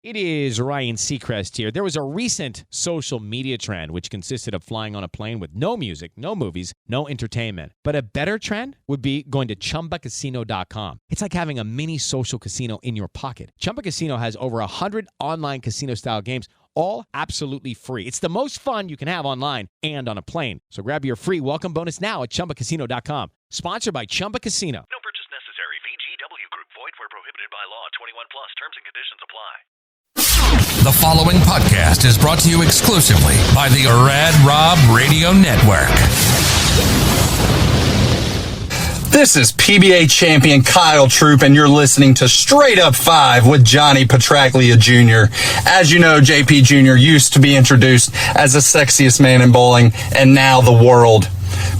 It is Ryan Seacrest here. There was a recent social media trend which consisted of flying on a plane with no music, no movies, no entertainment. But a better trend would be going to ChumbaCasino.com. It's like having a mini social casino in your pocket. Chumba Casino has over 100 online casino-style games, all absolutely free. It's the most fun you can have online and on a plane. So grab your free welcome bonus now at ChumbaCasino.com. Sponsored by Chumba Casino. No purchase necessary. VGW Group. Void where prohibited by law. 21 plus. Terms and conditions apply. The following podcast is brought to you exclusively by the Rad Rob Radio Network. This is PBA champion Kyle Troop, and you're listening to Straight Up 5 with Johnny Petraglia Jr. As you know, JP Jr. used to be introduced as the sexiest man in bowling, and now the world.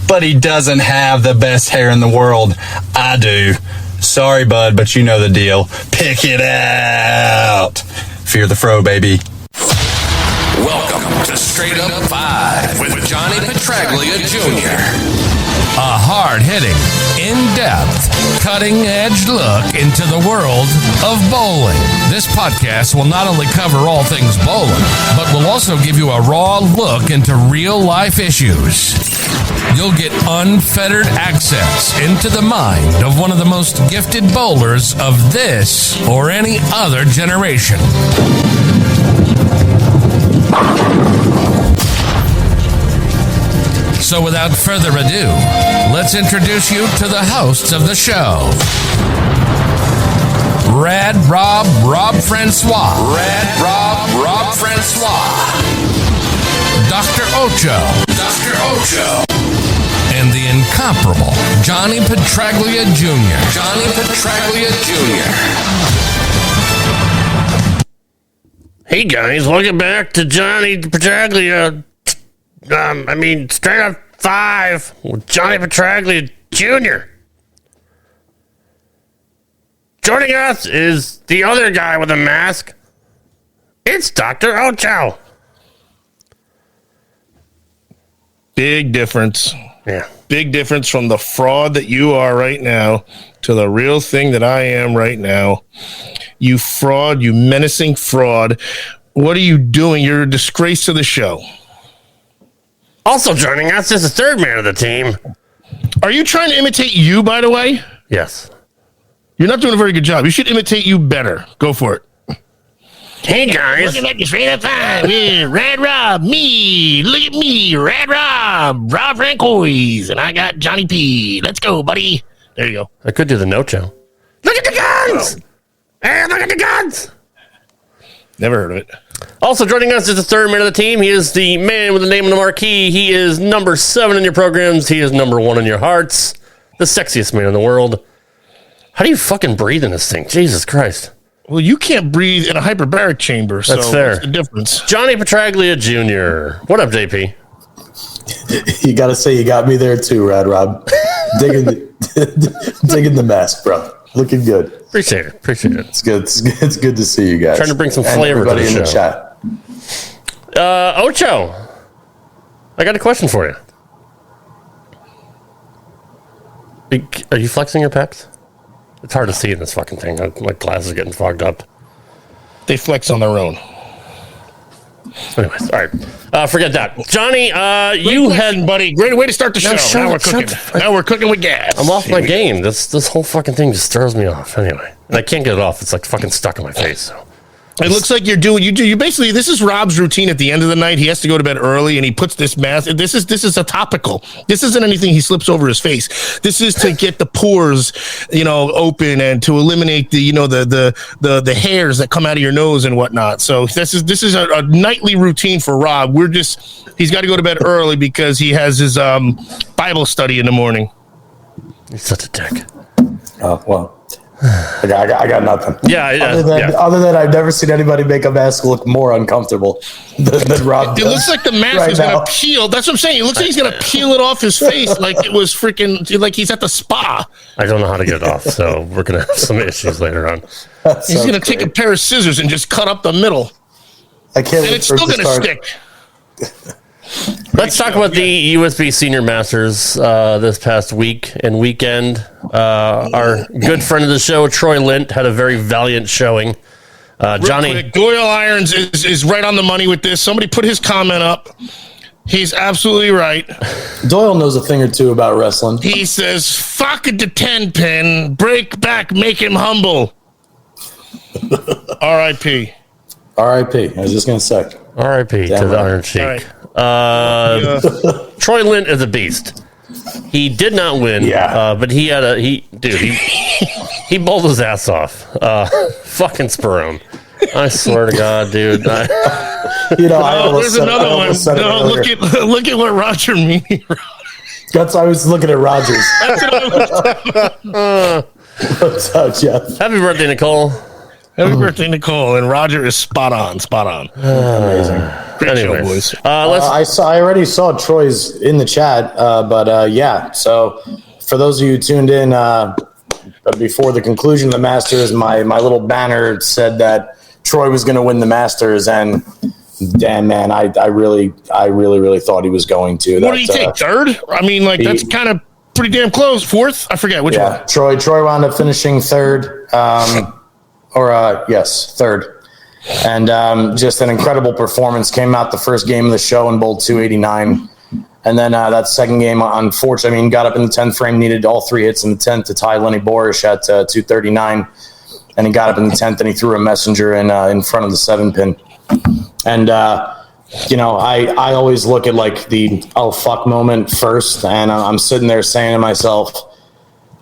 But he doesn't have the best hair in the world. I do. Sorry, bud, but you know the deal. Pick it out. Fear the fro, baby. Welcome to Straight Up 5 with Johnny Petraglia Jr. A hard-hitting, in-depth, cutting-edge look into the world of bowling. This podcast will not only cover all things bowling, but will also give you a raw look into real-life issues. You'll get unfettered access into the mind of one of the most gifted bowlers of this or any other generation. So without further ado, let's introduce you to the hosts of the show. Rad Rob, Rob Francois. Rad Rob, Rob Francois. Dr. Ocho. Dr. Ocho. And the incomparable Johnny Petraglia Jr. Johnny Petraglia Jr. Hey guys, welcome back to Johnny Petraglia. Straight Up 5 with Johnny Petraglia Jr. Joining us is the other guy with a mask. It's Dr. Ocho. Big difference. Yeah. Big difference from the fraud that you are right now to the real thing that I am right now. You fraud, you menacing fraud. What are you doing? You're a disgrace to the show. Also joining us is the third man of the team. Are you trying to imitate you, by the way? Yes. You're not doing a very good job. You should imitate you better. Go for it. Hey guys. Looking at you Straight Up 5 with Rad Rob, me. Look at me, Rad Rob, Rob Francois, and I got Johnny P. Let's go, buddy. There you go. I could do the no-cho. Look at the guns! Hey, look at the guns! Never heard of it. Also joining us is the third man of the team. He is the man with the name on the marquee. He is number 7 in your programs. He is number 1 in your hearts. The sexiest man in the world. How do you fucking breathe in this thing? Jesus Christ. Well, you can't breathe in a hyperbaric chamber, so that's fair. What's the difference? Johnny Petraglia Jr. What up, JP? You got to say you got me there too, Rad Rob. digging the mask, bro. Looking good. Appreciate it. It's good. It's good to see you guys. Trying to bring some flavor to the show. In the chat. Ocho, I got a question for you. Are you flexing your pecs? It's hard to see in this fucking thing. My glasses are getting fogged up. They flex on their own. Anyways, all right. Forget that. Johnny, you had... buddy. Great way to start the show. Now we're cooking. Now we're cooking with gas. I'm off my game. This whole fucking thing just throws me off. Anyway. And I can't get it off. It's like fucking stuck in my face. So. It looks like you basically, this is Rob's routine at the end of the night. He has to go to bed early and he puts this mask. This is a topical. This isn't anything he slips over his face. This is to get the pores, open and to eliminate the hairs that come out of your nose and whatnot. So this is a nightly routine for Rob. He's got to go to bed early because he has his Bible study in the morning. He's such a dick. Oh, well. I got nothing. Yeah. Other than I've never seen anybody make a mask look more uncomfortable than Rob does. It looks like the mask is going to peel. That's what I'm saying. It looks like he's going to peel it off his face like it was freaking, like he's at the spa. I don't know how to get it off, so we're going to have some issues later on. He's going to take a pair of scissors and just cut up the middle. I can't. And it's still going to stick. Let's talk about the USB Senior Masters this past week and weekend. Our good friend of the show, Troy Lint, had a very valiant showing. Johnny. Quick, Doyle Irons is right on the money with this. Somebody put his comment up. He's absolutely right. Doyle knows a thing or two about wrestling. He says, fuck it to 10 pin, break back, make him humble. R.I.P. R.I.P. I was just going to say. R.I.P. to the Iron Sheik. Right. Troy Lint is a beast. He did not win, but he had he bowled his ass off. Fucking spur him. I swear to God, dude. There's another one. No, look at what Roger means. I was looking at Rogers. That's what I was What's up, Jeff? Happy birthday, Nicole. Happy birthday, Nicole. And Roger is spot on. Amazing. Great show, boys. I already saw Troy's in the chat, but yeah. So for those of you who tuned in before the conclusion of the Masters, my little banner said that Troy was going to win the Masters, and damn, man, I really thought he was going to. What did he take? Third? I mean, that's kind of pretty damn close. Fourth? I forget which one. Troy wound up finishing third. Third. And just an incredible performance. Came out the first game of the show and bowled 289. And then that second game, unfortunately, got up in the 10th frame, needed all 3 hits in the 10th to tie Lenny Borish at 239. And he got up in the 10th and he threw a messenger in front of the 7-pin. And, I always look at the oh fuck moment first. And I'm sitting there saying to myself,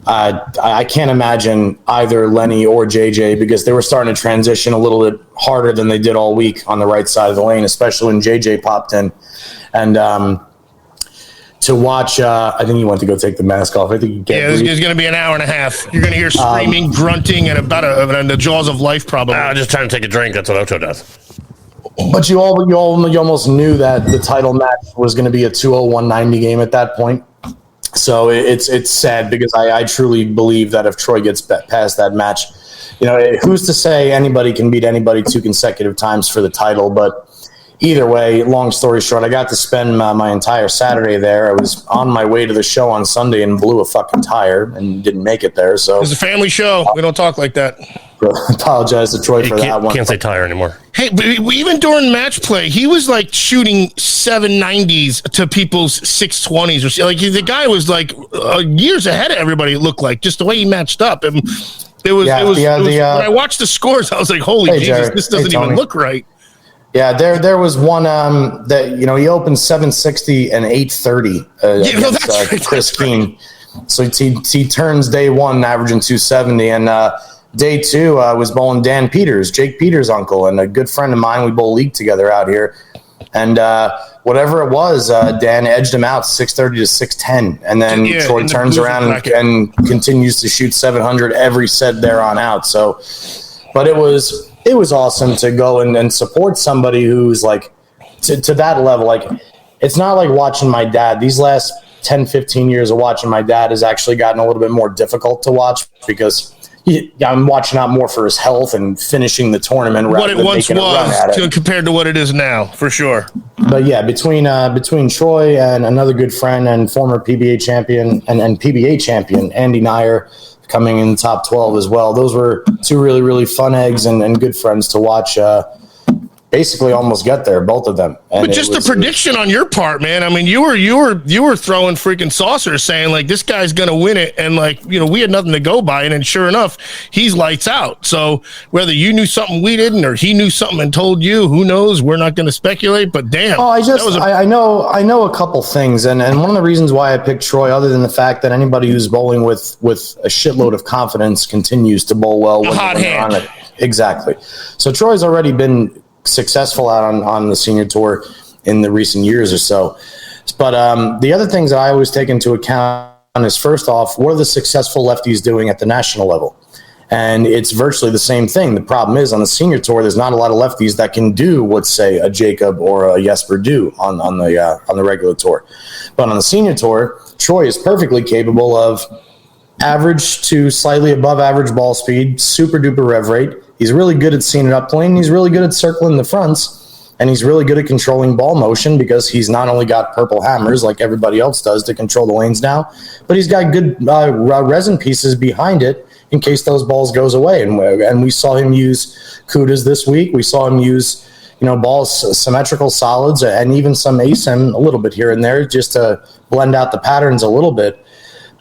I can't imagine either Lenny or JJ, because they were starting to transition a little bit harder than they did all week on the right side of the lane, especially when JJ popped in. And to watch, I think he went to go take the mask off. I think it's going to be an hour and a half. You're going to hear screaming, grunting, and and the jaws of life probably. Just trying to take a drink. That's what Ocho does. But you almost knew that the title match was going to be a 201-90 game at that point. So it's sad, because I truly believe that if Troy gets past that match, who's to say anybody can beat anybody 2 consecutive times for the title? But either way, long story short, I got to spend my entire Saturday there. I was on my way to the show on Sunday and blew a fucking tire and didn't make it there. So it's a family show. We don't talk like that. Apologize to Troy for that one. Can't say tire anymore. Hey, but even during match play, he was shooting 790s to people's 620s or so. The guy was years ahead of everybody. It looked like, just the way he matched up. And when I watched the scores, I was like, "Holy Jesus, Jared, this doesn't even look right." Yeah, there was one that he opened 760 and 830 against Chris Keene. So he turns day one averaging 270, and day two was bowling Dan Peters, Jake Peters' uncle, and a good friend of mine. We bowl league together out here, and whatever it was, Dan edged him out 630 to 610, and then Troy turns around and continues to shoot 700 every set there on out. So, but it was awesome to go and support somebody who's to that level. It's not like watching my dad. These last 10, 15 years of watching my dad has actually gotten a little bit more difficult to watch, because I'm watching out more for his health and finishing the tournament rather than making a run at it. Compared to what it is now, for sure. But yeah, between Troy and another good friend and former PBA champion and PBA champion Andy Nyer coming in the top 12 as well. Those were 2 really, really fun eggs and good friends to watch. Basically, almost get there, both of them. And but just the prediction on your part, man. I mean, you were throwing freaking saucers, saying this guy's gonna win it, and we had nothing to go by, and then sure enough, he's lights out. So whether you knew something we didn't, or he knew something and told you, who knows? We're not going to speculate. But damn, I know a couple things, and one of the reasons why I picked Troy, other than the fact that anybody who's bowling with a shitload of confidence continues to bowl well when they're on it. Exactly. So Troy's already been successful out on the senior tour in the recent years or so. But the other things that I always take into account is, first off, what are the successful lefties doing at the national level? And it's virtually the same thing. The problem is, on the senior tour, there's not a lot of lefties that can do what, say, a Jacob or a Jesper do on the regular tour. But on the senior tour, Troy is perfectly capable of average to slightly above average ball speed, super duper rev rate. He's really good at seeing it up plane. He's really good at circling the fronts, and he's really good at controlling ball motion, because he's not only got purple hammers like everybody else does to control the lanes now, but he's got good resin pieces behind it in case those balls goes away. And we saw him use Kudas this week. We saw him use, balls, symmetrical solids, and even some ASIM a little bit here and there just to blend out the patterns a little bit.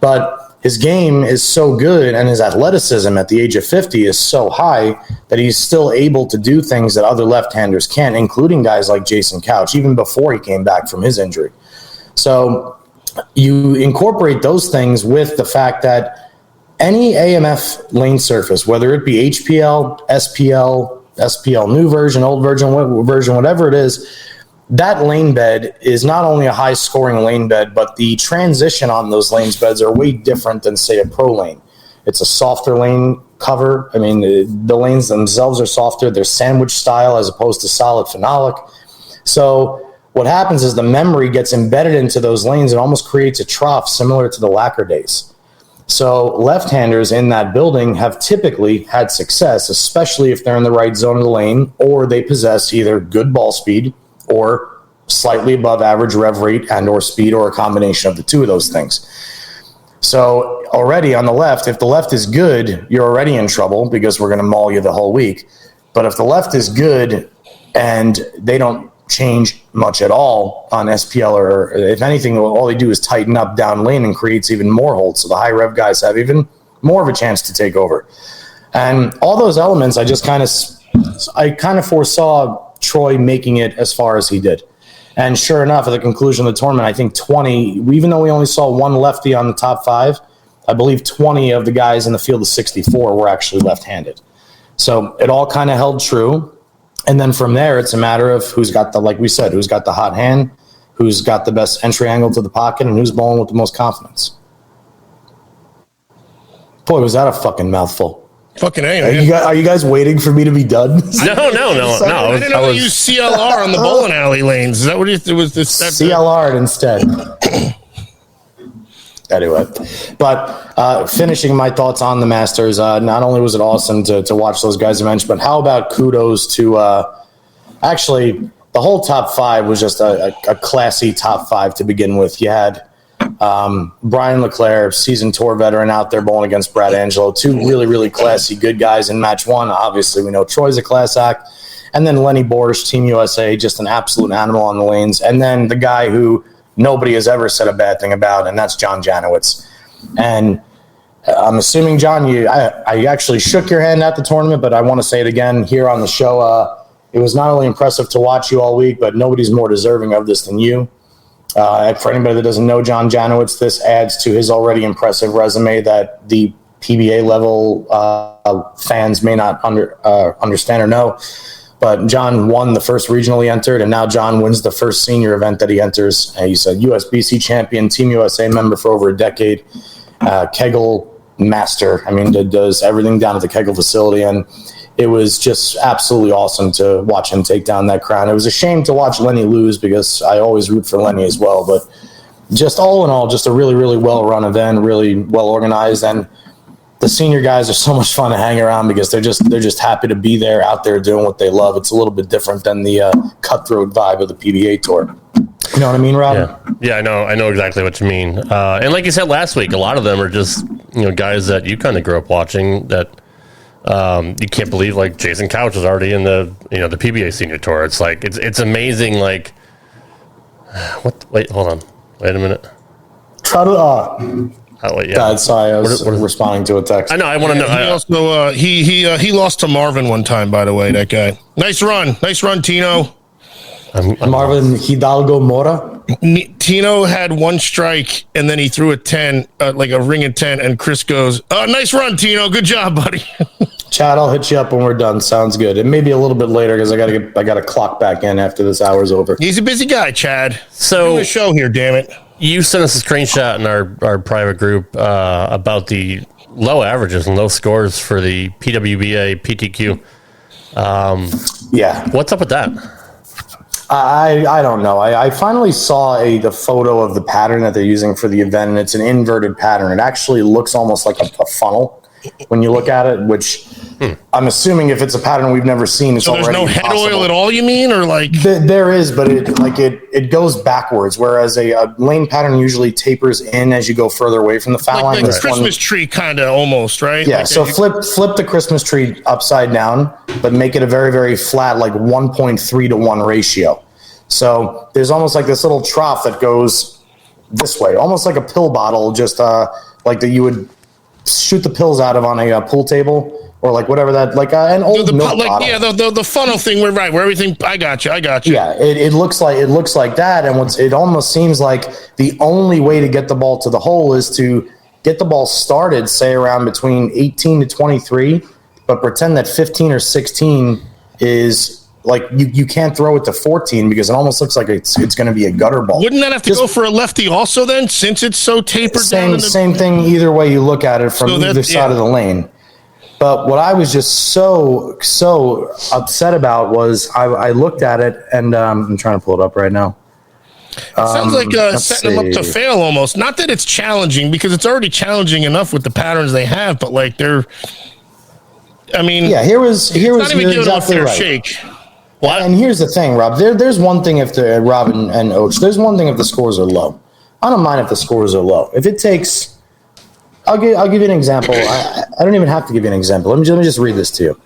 But his game is so good and his athleticism at the age of 50 is so high that he's still able to do things that other left-handers can't, including guys like Jason Couch, even before he came back from his injury. So you incorporate those things with the fact that any AMF lane surface, whether it be HPL, SPL new version, old version, whatever it is, that lane bed is not only a high-scoring lane bed, but the transition on those lanes beds are way different than, say, a pro lane. It's a softer lane cover. I mean, the lanes themselves are softer. They're sandwich style as opposed to solid phenolic. So what happens is the memory gets embedded into those lanes and almost creates a trough similar to the lacquer days. So left-handers in that building have typically had success, especially if they're in the right zone of the lane or they possess either good ball speed or slightly above average rev rate and or speed, or a combination of the two of those things. So already on the left, if the left is good, you're already in trouble because we're going to maul you the whole week. But if the left is good and they don't change much at all on SPL, or if anything, all they do is tighten up down lane and creates even more holds. So the high rev guys have even more of a chance to take over. And all those elements, I kind of foresaw Troy making it as far as he did. And sure enough, at the conclusion of the tournament, I think 20, even though we only saw one lefty on the top 5, I believe 20 of the guys in the field of 64 were actually left-handed. So it all kind of held true. And then from there, it's a matter of who's got like we said, who's got the hot hand, who's got the best entry angle to the pocket, and who's bowling with the most confidence. Boy, was that a fucking mouthful. Fucking A, man. Are you guys waiting for me to be done? No. I didn't know you use CLR on the bowling alley lanes. Is that what it was? CLR instead. Anyway, but finishing my thoughts on the Masters, not only was it awesome to watch those guys I mentioned, but how about kudos to actually the whole top 5 was just a classy top 5 to begin with. You had Brian Leclerc, seasoned tour veteran, out there bowling against Brad Angelo, 2 really, really classy good guys in match 1. Obviously, we know Troy's a class act. And then Lenny Borsch, Team USA, just an absolute animal on the lanes. And then the guy who nobody has ever said a bad thing about, and that's John Janowitz. And I'm assuming, John, I actually shook your hand at the tournament, but I want to say it again here on the show. It was not only impressive to watch you all week, but nobody's more deserving of this than you. For anybody that doesn't know John Janowitz, this adds to his already impressive resume that the PBA level fans may not understand or know. But John won the first regional he entered, and now John wins the first senior event that he enters. He's a USBC champion, Team USA member for over a decade, Kegel master. I mean, does everything down at the Kegel facility, and it was just absolutely awesome to watch him take down that crown. It was a shame to watch Lenny lose because I always root for Lenny as well. But just all in all, just a really, really well-run event, really well-organized. And the senior guys are so much fun to hang around because they're just happy to be there, out there doing what they love. It's a little bit different than the cutthroat vibe of the PBA tour. You know what I mean, Rob? Yeah, I know exactly what you mean. And like you said last week, a lot of them are just guys that you kind of grew up watching that you can't believe. Like Jason Couch is already in the the PBA senior tour. It's like it's amazing. Like what? Wait, hold on. Wait a minute. Try to. Yeah. God, sorry, I was responding to a text. I know. I want to know. He also he lost to Marvin one time. By the way, that guy. Nice run, Tino. Marvin Hidalgo Mora. Tino had one strike and then he threw a 10, like a ring of 10, and Chris goes, "Nice run, Tino. Good job, buddy." Chad, I'll hit you up when we're done. Sounds good. And maybe a little bit later because I got to clock back in after this hour's over. He's a busy guy, Chad. So do a show here, damn it. You sent us a screenshot in our private group about the low averages and low scores for the PWBA PTQ. Yeah. What's up with that? I don't know. I finally saw the photo of the pattern that they're using for the event, and it's an inverted pattern. It actually looks almost like a funnel when you look at it, which I'm assuming if it's a pattern we've never seen, it's so there's already no head impossible. oil at all, you mean? Or like there is, but it goes backwards, whereas a lane pattern usually tapers in as you go further away from the foul line. Like the Christmas tree kind of almost, right? Yeah, like so flip the Christmas tree upside down, but make it a very, very flat, like 1.3 to 1 ratio. So there's almost like this little trough that goes this way, almost like a pill bottle, just like that you would shoot the pills out of on a pool table. Or like whatever that, like an old milk bottle. Yeah, the funnel thing. Where everything. I got you. Yeah, it looks like that, and it almost seems like the only way to get the ball to the hole is to get the ball started, say around between 18 to 23, but pretend that 15 or 16 is like you can't throw it to 14 because it almost looks like it's going to be a gutter ball. Wouldn't that have to go for a lefty also then, since it's so tapered down? Same thing either way you look at it from either side of the lane. But what I was just so upset about was I looked at it, and I'm trying to pull it up right now. Sounds like setting them up to fail almost. Not that it's challenging, because it's already challenging enough with the patterns they have, but like here was not even giving exactly a fair right. shake. What? And here's the thing, Rob. There's one thing if the Rob and Oach. There's one thing if the scores are low. I don't mind if the scores are low. If it takes. I'll give you an example. I don't even have to give you an example. Let me just read this to you.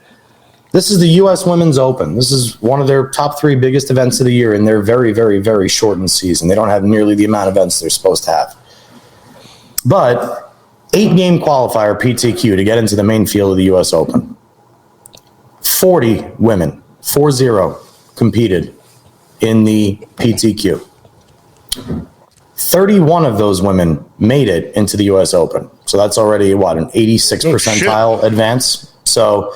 This is the U.S. Women's Open. This is one of their top 3 biggest events of the year, and they're very, very, very shortened season. They don't have nearly the amount of events they're supposed to have. But 8-game qualifier PTQ to get into the main field of the U.S. Open. 40 women, 40, competed in the PTQ. 31 of those women made it into the U.S. Open. So that's already, an 86 percentile advance. So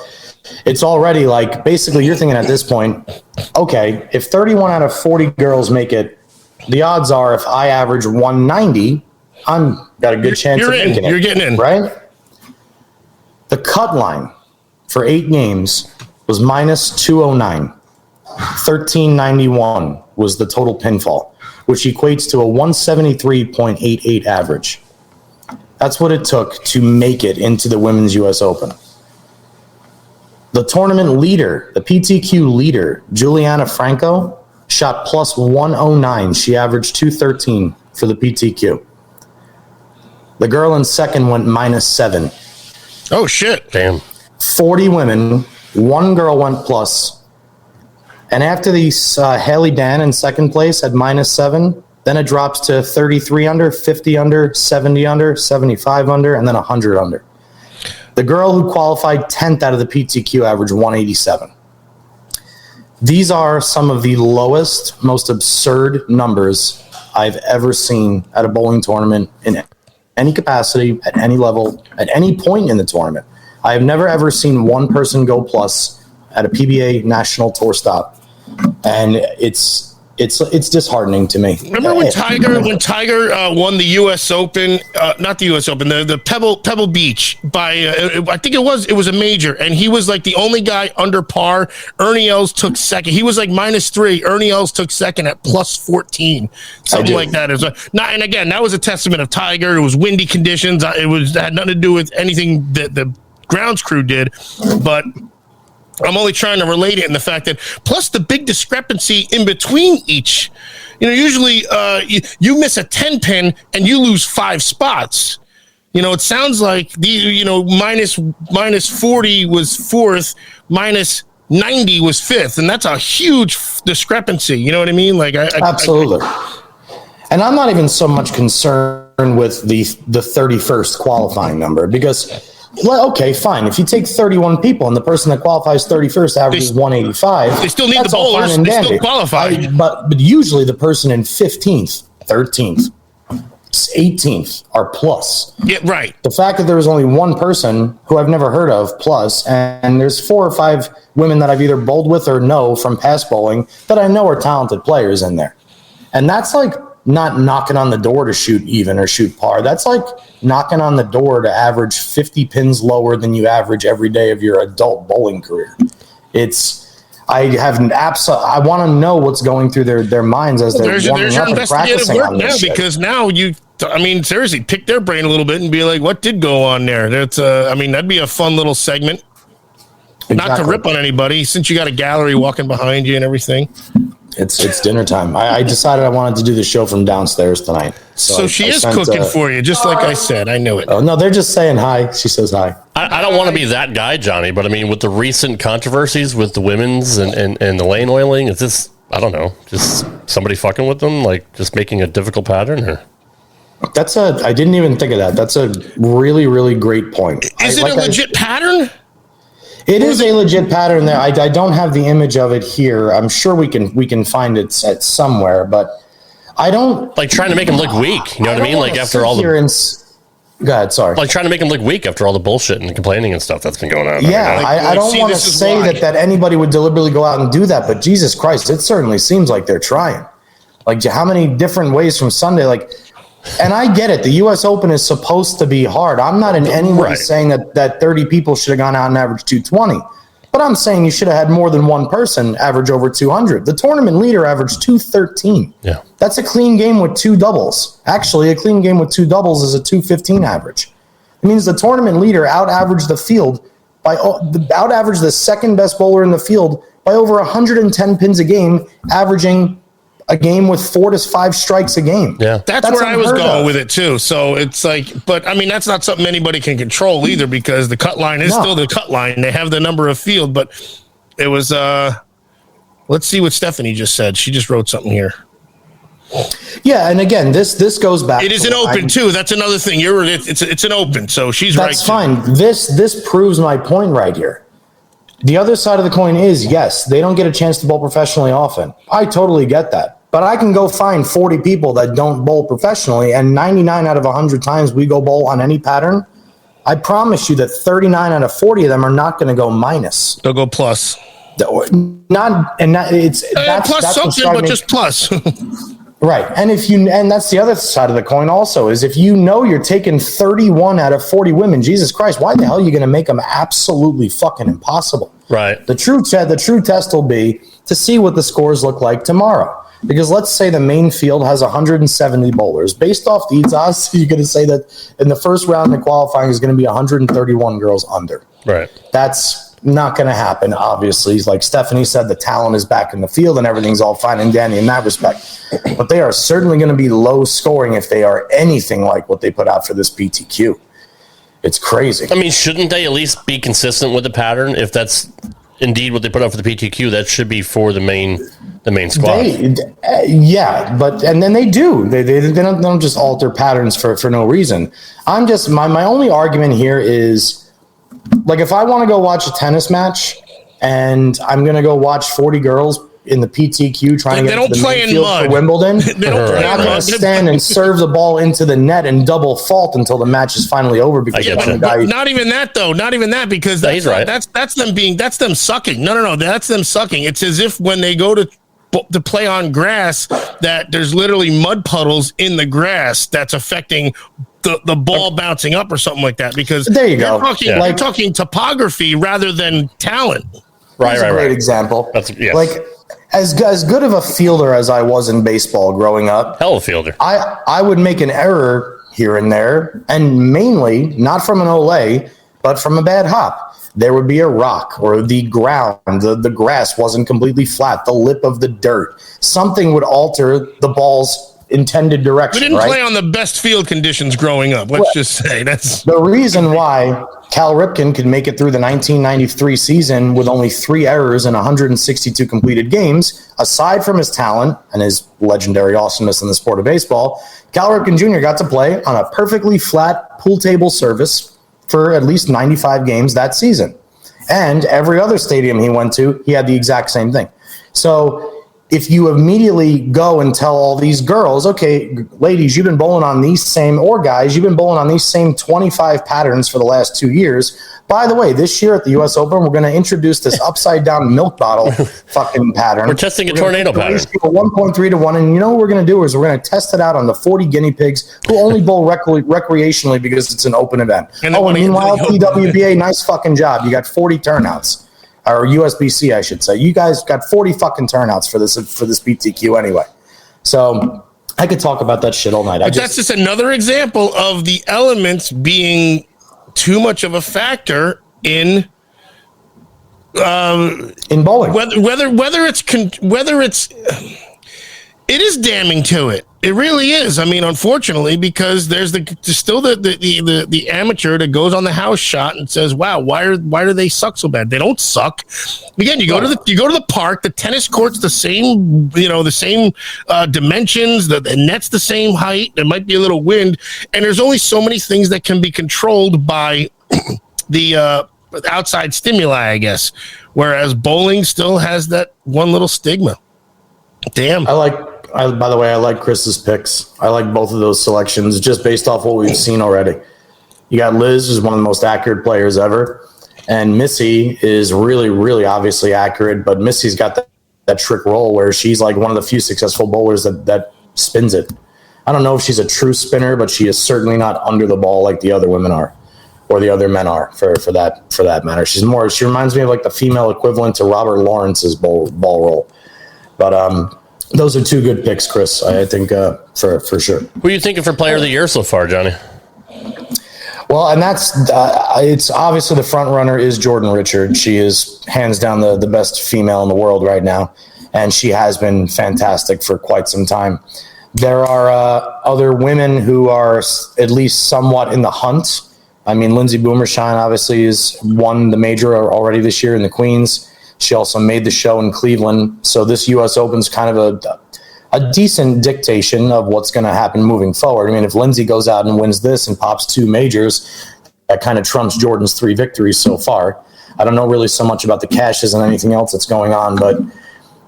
it's already like, basically you're thinking at this point, okay, if 31 out of 40 girls make it, the odds are if I average 190, I'm got a good chance of making it. You're getting in. Right? The cut line for 8 games was minus 209. 1391 was the total pinfall, which equates to a 173.88 average. That's what it took to make it into the Women's U.S. Open. The tournament leader, the PTQ leader, Juliana Franco, shot plus 109. She averaged 213 for the PTQ. The girl in second went minus 7. Oh, shit. Damn. 40 women, 1 girl went plus. And after these, Haley Dan in second place had minus 7. Then it drops to 33 under, 50 under, 70 under, 75 under, and then 100 under. The girl who qualified 10th out of the PTQ averaged 187. These are some of the lowest, most absurd numbers I've ever seen at a bowling tournament in any capacity, at any level, at any point in the tournament. I have never, ever seen one person go plus at a PBA National Tour stop. And it's disheartening to me. Remember when Tiger won the U.S. Open, not the U.S. Open, the Pebble Beach by I think it was a major, and he was like the only guy under par. Ernie Els took second. He was like minus 3. Ernie Els took second at plus 14, something like that. And again, that was a testament of Tiger. It was windy conditions. It had nothing to do with anything that the grounds crew did, but I'm only trying to relate it in the fact that, plus the big discrepancy in between each. Usually you miss a 10 pin and you lose 5 spots. It sounds like minus 40 was 4th, minus 90 was 5th, and that's a huge discrepancy. You know what I mean? Like, absolutely. And I'm not even so much concerned with the 31st qualifying number, because, okay, fine. If you take 31 people and the person that qualifies 31st averages 185, they still need the bowlers. They still qualify. But usually the person in 15th, 13th, 18th are plus. Yeah, right. The fact that there was only one person who I've never heard of plus, and there's 4 or 5 women that I've either bowled with or know from past bowling that I know are talented players in there. And that's like not knocking on the door to shoot even or shoot par. That's like knocking on the door to average 50 pins lower than you average every day of your adult bowling career. I want to know what's going through their minds as they're warming up and practicing on this shit. Because now seriously, pick their brain a little bit and be like, what did go on there? That'd be a fun little segment. Not to rip on anybody, since you got a gallery walking behind you and everything. It's dinner time. I decided I wanted to do the show from downstairs tonight. So she is cooking for you, just like I said. I knew it. Oh, no, they're just saying hi. She says hi. I don't want to be that guy, Johnny, but I mean, with the recent controversies with the women's and the lane oiling, is this, I don't know, just somebody fucking with them, like just making a difficult pattern? Or I didn't even think of that. That's a really, really great point. Is it a legit pattern? It is a legit pattern there. I don't have the image of it here. I'm sure we can find it at somewhere, but I don't like trying to make him look weak. You know what I mean? Like after all the go ahead. Sorry. Like trying to make him look weak after all the bullshit and complaining and stuff that's been going on. Yeah, I don't want to say that anybody would deliberately go out and do that, but Jesus Christ, it certainly seems like they're trying. Like how many different ways from Sunday? Like, and I get it. The U.S. Open is supposed to be hard. I'm not in any way saying that 30 people should have gone out and averaged 220. But I'm saying you should have had more than one person average over 200. The tournament leader averaged 213. Yeah. That's a clean game with two doubles. Actually, a clean game with two doubles is a 215 average. It means the tournament leader out-averaged the field out-averaged the second best bowler in the field by over 110 pins a game, averaging a game with 4 to 5 strikes a game. Yeah, that's where I was going with it too. So it's like, but I mean, that's not something anybody can control either, because the cut line is still the cut line. They have the number of field, but it was. Let's see what Stephanie just said. She just wrote something here. Yeah, and again, this goes back. It is an open too. That's another thing. It's an open, so she's right. That's fine. This proves my point right here. The other side of the coin is, yes, they don't get a chance to bowl professionally often. I totally get that. But I can go find 40 people that don't bowl professionally, and 99 out of 100 times we go bowl on any pattern, I promise you that 39 out of 40 of them are not going to go minus. They'll go plus. That's plus something, but just plus. Right. And that's the other side of the coin also, is if you know you're taking 31 out of 40 women, Jesus Christ, why the hell are you going to make them absolutely fucking impossible? Right. The true test will be to see what the scores look like tomorrow. Because let's say the main field has 170 bowlers. Based off these odds, you're going to say that in the first round of qualifying is going to be 131 girls under. Right. That's not going to happen, obviously. Like Stephanie said, the talent is back in the field and everything's all fine and dandy in that respect. But they are certainly going to be low scoring if they are anything like what they put out for this PTQ. It's crazy. I mean, shouldn't they at least be consistent with the pattern? If that's indeed what they put out for the PTQ, that should be for the main squad. And then they do. They don't just alter patterns for no reason. I'm just my only argument here is, like, if I want to go watch a tennis match and I'm going to go watch 40 girls in the PTQ trying to get to the main field for Wimbledon, they're not going to stand and serve the ball into the net and double fault until the match is finally over. Because not even that though. Not even that, because that's right. That's them sucking. No. That's them sucking. It's as if when they go to play on grass, that there's literally mud puddles in the grass that's affecting the ball bouncing up or something like that. Because there you go. You're talking topography rather than talent. Right. Great example. Yes. Like, as good of a fielder as I was in baseball growing up, hell of a fielder, I would make an error here and there, and mainly not from an Olay, but from a bad hop. There would be a rock, or the ground, the grass wasn't completely flat, the lip of the dirt. Something would alter the ball's intended direction. We didn't play on the best field conditions growing up. Let's just say that's the reason why Cal Ripken could make it through the 1993 season with only 3 errors in 162 completed games. Aside from his talent and his legendary awesomeness in the sport of baseball, Cal Ripken Jr. got to play on a perfectly flat pool table surface for at least 95 games that season. And every other stadium he went to, he had the exact same thing. So if you immediately go and tell all these girls, okay, ladies, you've been bowling on these same, or guys, you've been bowling on these same 25 patterns for the last 2 years. By the way, this year at the U.S. Open, we're going to introduce this upside down milk bottle fucking pattern. We're testing a tornado pattern. 1.3 to 1. And you know what we're going to do is we're going to test it out on the 40 guinea pigs who only bowl recreationally because it's an open event. And meanwhile, PWBA, nice fucking job. You got 40 turnouts. Or USBC, I should say. You guys got 40 fucking turnouts for this PTQ anyway. So I could talk about that shit all night. That's just another example of the elements being too much of a factor in in bowling. It is damning to it. It really is. I mean, unfortunately, because there's still the amateur that goes on the house shot and says, "Wow, why do they suck so bad?" They don't suck. Again, you go to the park. The tennis court's the same, dimensions. The net's the same height. There might be a little wind, and there's only so many things that can be controlled by the outside stimuli, I guess. Whereas bowling still has that one little stigma. Damn. By the way, I like Chris's picks. I like both of those selections just based off what we've seen already. You got Liz, who's one of the most accurate players ever, and Missy is really, really obviously accurate, but Missy's got that trick roll where she's like one of the few successful bowlers that spins it. I don't know if she's a true spinner, but she is certainly not under the ball like the other women are, or the other men are for that matter. She reminds me of like the female equivalent to Robert Lawrence's ball roll. But those are two good picks, Chris, I think, for sure. Who are you thinking for player of the year so far, Johnny? Well, and that's it's obviously the front runner is Jordan Richard. She is hands down the best female in the world right now, and she has been fantastic for quite some time. There are other women who are at least somewhat in the hunt. I mean, Lindsay Boomershine obviously has won the major already this year in the Queens. She also made the show in Cleveland. So this U.S. Open's kind of a decent dictation of what's going to happen moving forward. I mean, if Lindsay goes out and wins this and pops 2 majors, that kind of trumps Jordan's 3 victories so far. I don't know really so much about the cashes and anything else that's going on, but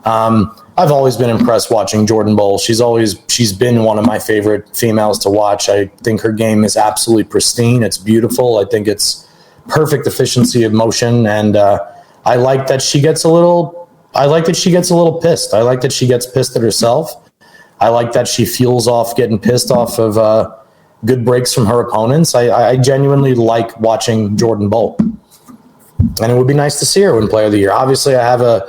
I've always been impressed watching Jordan bowl. She's been one of my favorite females to watch. I think her game is absolutely pristine. It's beautiful. I think it's perfect efficiency of motion, and I like that she gets a little pissed. I like that she gets pissed at herself. I like that she fuels off getting pissed off of good breaks from her opponents. I genuinely like watching Jordan bowl. And it would be nice to see her win player of the year. Obviously, I have a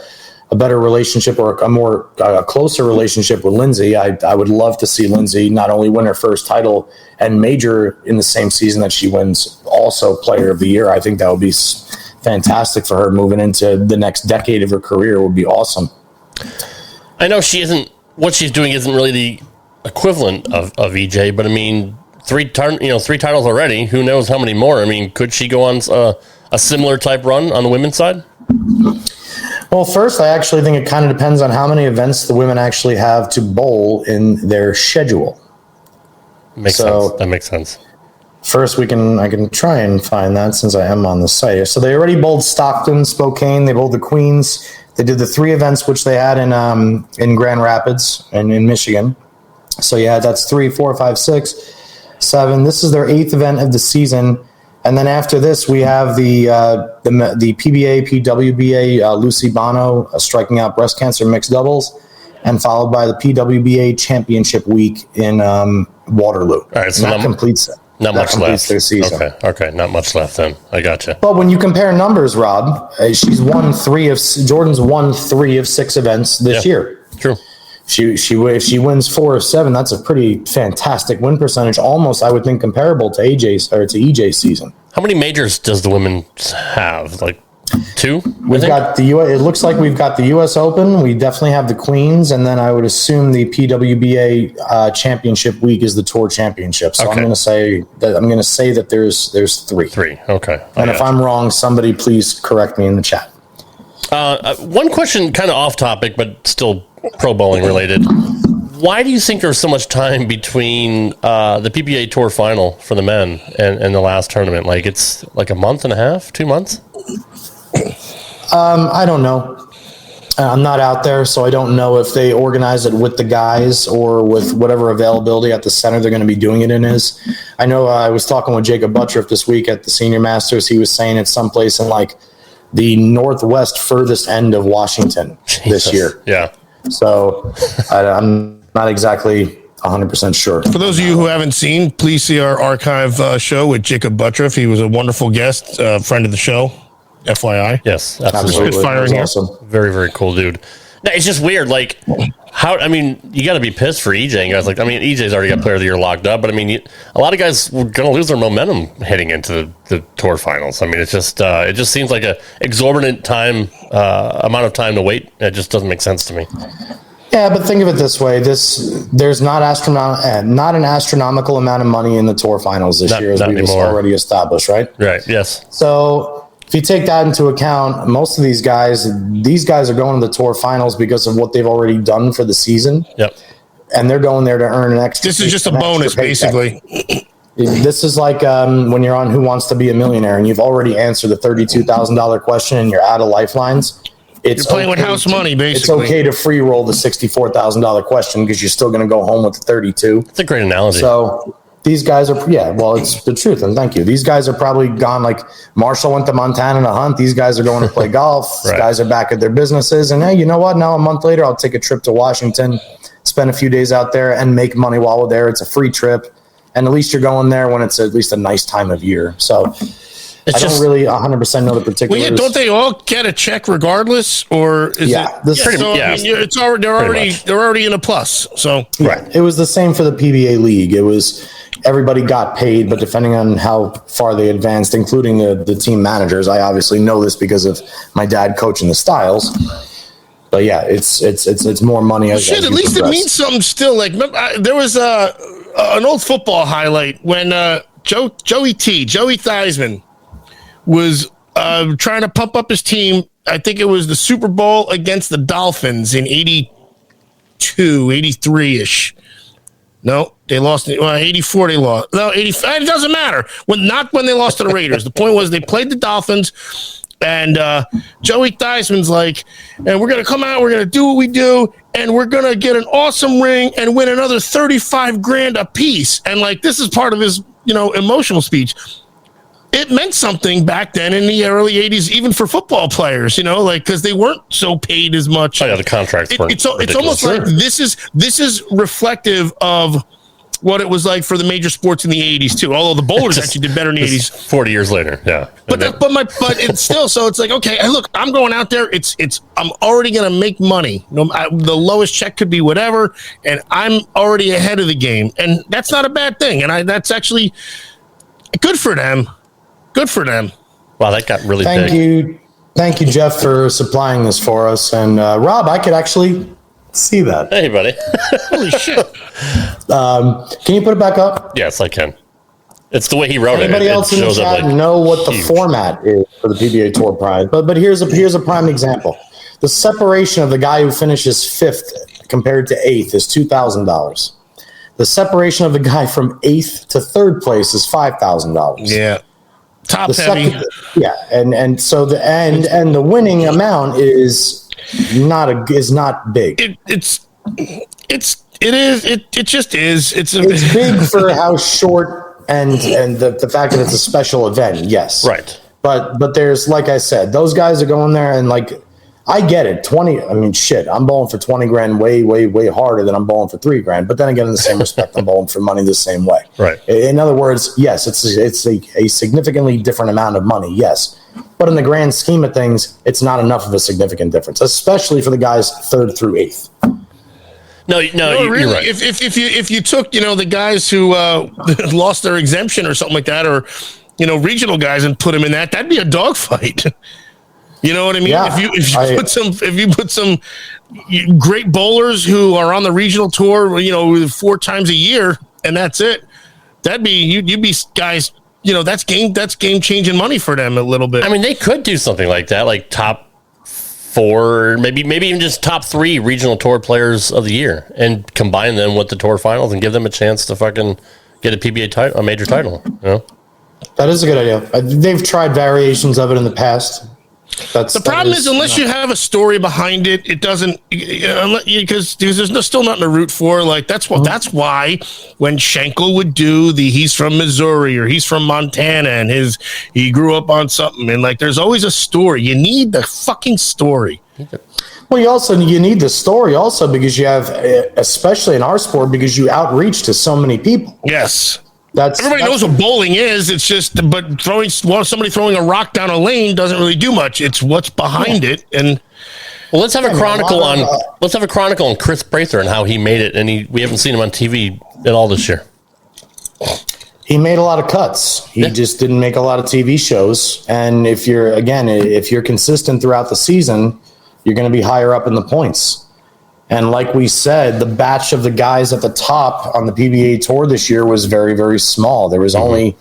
better relationship or a closer relationship with Lindsay. I would love to see Lindsay not only win her first title and major in the same season that she wins also player of the year. I think that would be fantastic for her moving into the next decade of her career. Would be awesome. I know what she's doing isn't really the equivalent of EJ, but I mean, 3 titles already. Who knows how many more? I mean, could she go on a similar type run on the women's side? Well, first, I actually think it kind of depends on how many events the women actually have to bowl in their schedule. Makes sense. That makes sense. First, I can try and find that since I am on the site. So they already bowled Stockton, Spokane. They bowled the Queens. They did the 3 events which they had in Grand Rapids and in Michigan. So yeah, that's 3, 4, 5, 6, 7. This is their 8th event of the season. And then after this, we have the PBA, PWBA, Lucy Bono striking out breast cancer mixed doubles, and followed by the PWBA Championship Week in Waterloo. All right, so that completes it. Not much left. Their season. Okay, not much left then. I gotcha. But when you compare numbers, Rob, Jordan's won 3 of 6 events this year. True. If she wins 4 of 7, that's a pretty fantastic win percentage. Almost, I would think, comparable to EJ's season. How many majors does the women have? Like 2? We've got the it looks like we've got the U.S. Open. We definitely have the Queens, and then I would assume the PWBA Championship Week is the Tour Championship. So okay. I'm going to say that there's 3. 3. Okay. And if I'm wrong, somebody please correct me in the chat. One question, kind of off topic, but still pro bowling related. Why do you think there's so much time between the PBA Tour final for the men and the last tournament? Like it's like a month and a half, 2 months? I don't know. I'm not out there, so I don't know if they organize it with the guys or with whatever availability at the center they're going to be doing it in is. I know I was talking with Jacob Buttriff this week at the Senior Masters. He was saying it's someplace in like the northwest furthest end of Washington this year. Yeah. So I'm not exactly 100% sure. For those of you who haven't seen, please see our archive show with Jacob Buttriff. He was a wonderful guest, friend of the show. FYI. Yes, absolutely. Firing awesome. Very, very cool dude. No, it's just weird. Like, how? I mean, you got to be pissed for EJ and guys. Like, I mean, EJ's already got Player of the Year locked up, but I mean, a lot of guys were going to lose their momentum heading into the tour finals. I mean, it just seems like a exorbitant amount of time to wait. It just doesn't make sense to me. Yeah, but think of it this way: there's not an astronomical amount of money in the tour finals this year, as we've already established, right? Right. Yes. So if you take that into account, most of these guys are going to the tour finals because of what they've already done for the season. Yep. And they're going there to earn an extra. This is just a bonus, basically. This is like when you're on Who Wants to Be a Millionaire and you've already answered the $32,000 question and you're out of lifelines. You're playing with house money, basically. It's okay to free roll the $64,000 question because you're still going to go home with the 32. That's a great analogy. So these guys are, it's the truth, and thank you. These guys are probably gone, like Marshall went to Montana to hunt. These guys are going to play golf. These guys are back at their businesses. And hey, you know what? Now a month later, I'll take a trip to Washington, spend a few days out there, and make money while we're there. It's a free trip. And at least you're going there when it's at least a nice time of year. So I don't really 100% know the particulars. Well, yeah, don't they all get a check regardless, or is it? I mean, it's already they're already in a plus. So it was the same for the PBA league. It was everybody got paid, but depending on how far they advanced, including the team managers. I obviously know this because of my dad coaching the Styles. But yeah, it's more money. As at least it means something still. Like there was an old football highlight when Joey Theismann was trying to pump up his team. I think it was the Super Bowl against the Dolphins in 82, 83-ish. No, they lost. 84 they lost. No, 85. It doesn't matter. When they lost to the Raiders. The point was they played the Dolphins, and Joey Theismann's like, and we're going to come out, we're going to do what we do, and we're going to get an awesome ring and win another $35,000 a piece. And like, this is part of his, emotional speech. It meant something back then in the early 80s, even for football players, because they weren't so paid as much. Oh, yeah, the contracts weren't. It's almost like this is reflective of what it was like for the major sports in the 80s too. Although the bowlers actually did better in the 80s. 40 years later, yeah. But it's still, so it's like, okay, look, I'm going out there. I'm already going to make money. The lowest check could be whatever, and I'm already ahead of the game, and that's not a bad thing. And that's actually good for them. Good for them. Wow, that got really big. Thank you, Jeff, for supplying this for us. And Rob, I could actually see that. Hey, buddy. Holy shit. Can you put it back up? Yes, I can. It's the way he wrote Anybody it. else in the chat know what the format is for the PBA Tour Pride? But here's a prime example. The separation of the guy who finishes 5th compared to 8th is $2,000. The separation of the guy from 8th to 3rd place is $5,000. Yeah. Top heavy. And so the winning amount is not big. It just is. It's big for how short and the fact that it's a special event. Yes. Right. But there's, like I said, those guys are going there and like, I get it. I'm bowling for 20 grand way, way, way harder than I'm bowling for 3 grand. But then again, in the same respect, I'm bowling for money the same way. Right. In other words, yes, it's a significantly different amount of money. Yes. But in the grand scheme of things, it's not enough of a significant difference, especially for the guys 3rd through 8th. No, really, you're right. If you took, the guys who lost their exemption or something like that, or, regional guys and put them in that'd be a dogfight. You know what I mean? Yeah, if you put some great bowlers who are on the regional tour, 4 times a year, and that's it, that'd be you'd be guys. That's game changing money for them a little bit. I mean, they could do something like that, like top 4, maybe even just top 3 regional tour players of the year, and combine them with the tour finals and give them a chance to fucking get a PBA title, a major title. That is a good idea. They've tried variations of it in the past. The problem is unless you have a story behind it, it doesn't, because there's still nothing to root for. Like that's why when Schenkel would do he's from Missouri or he's from Montana and he grew up on something, and like there's always a story. You need the fucking story. Well, you need the story also because you have, especially in our sport, because you outreach to so many people. Yes. Everybody knows what bowling is. It's just, but somebody throwing a rock down a lane doesn't really do much. It's what's behind it, and Well, let's have a chronicle on Chris Prather and how he made it, and we haven't seen him on TV at all this year. He made a lot of cuts. He just didn't make a lot of TV shows. And if you're consistent throughout the season, you're going to be higher up in the points. And like we said, the batch of the guys at the top on the PBA Tour this year was very, very small. There was only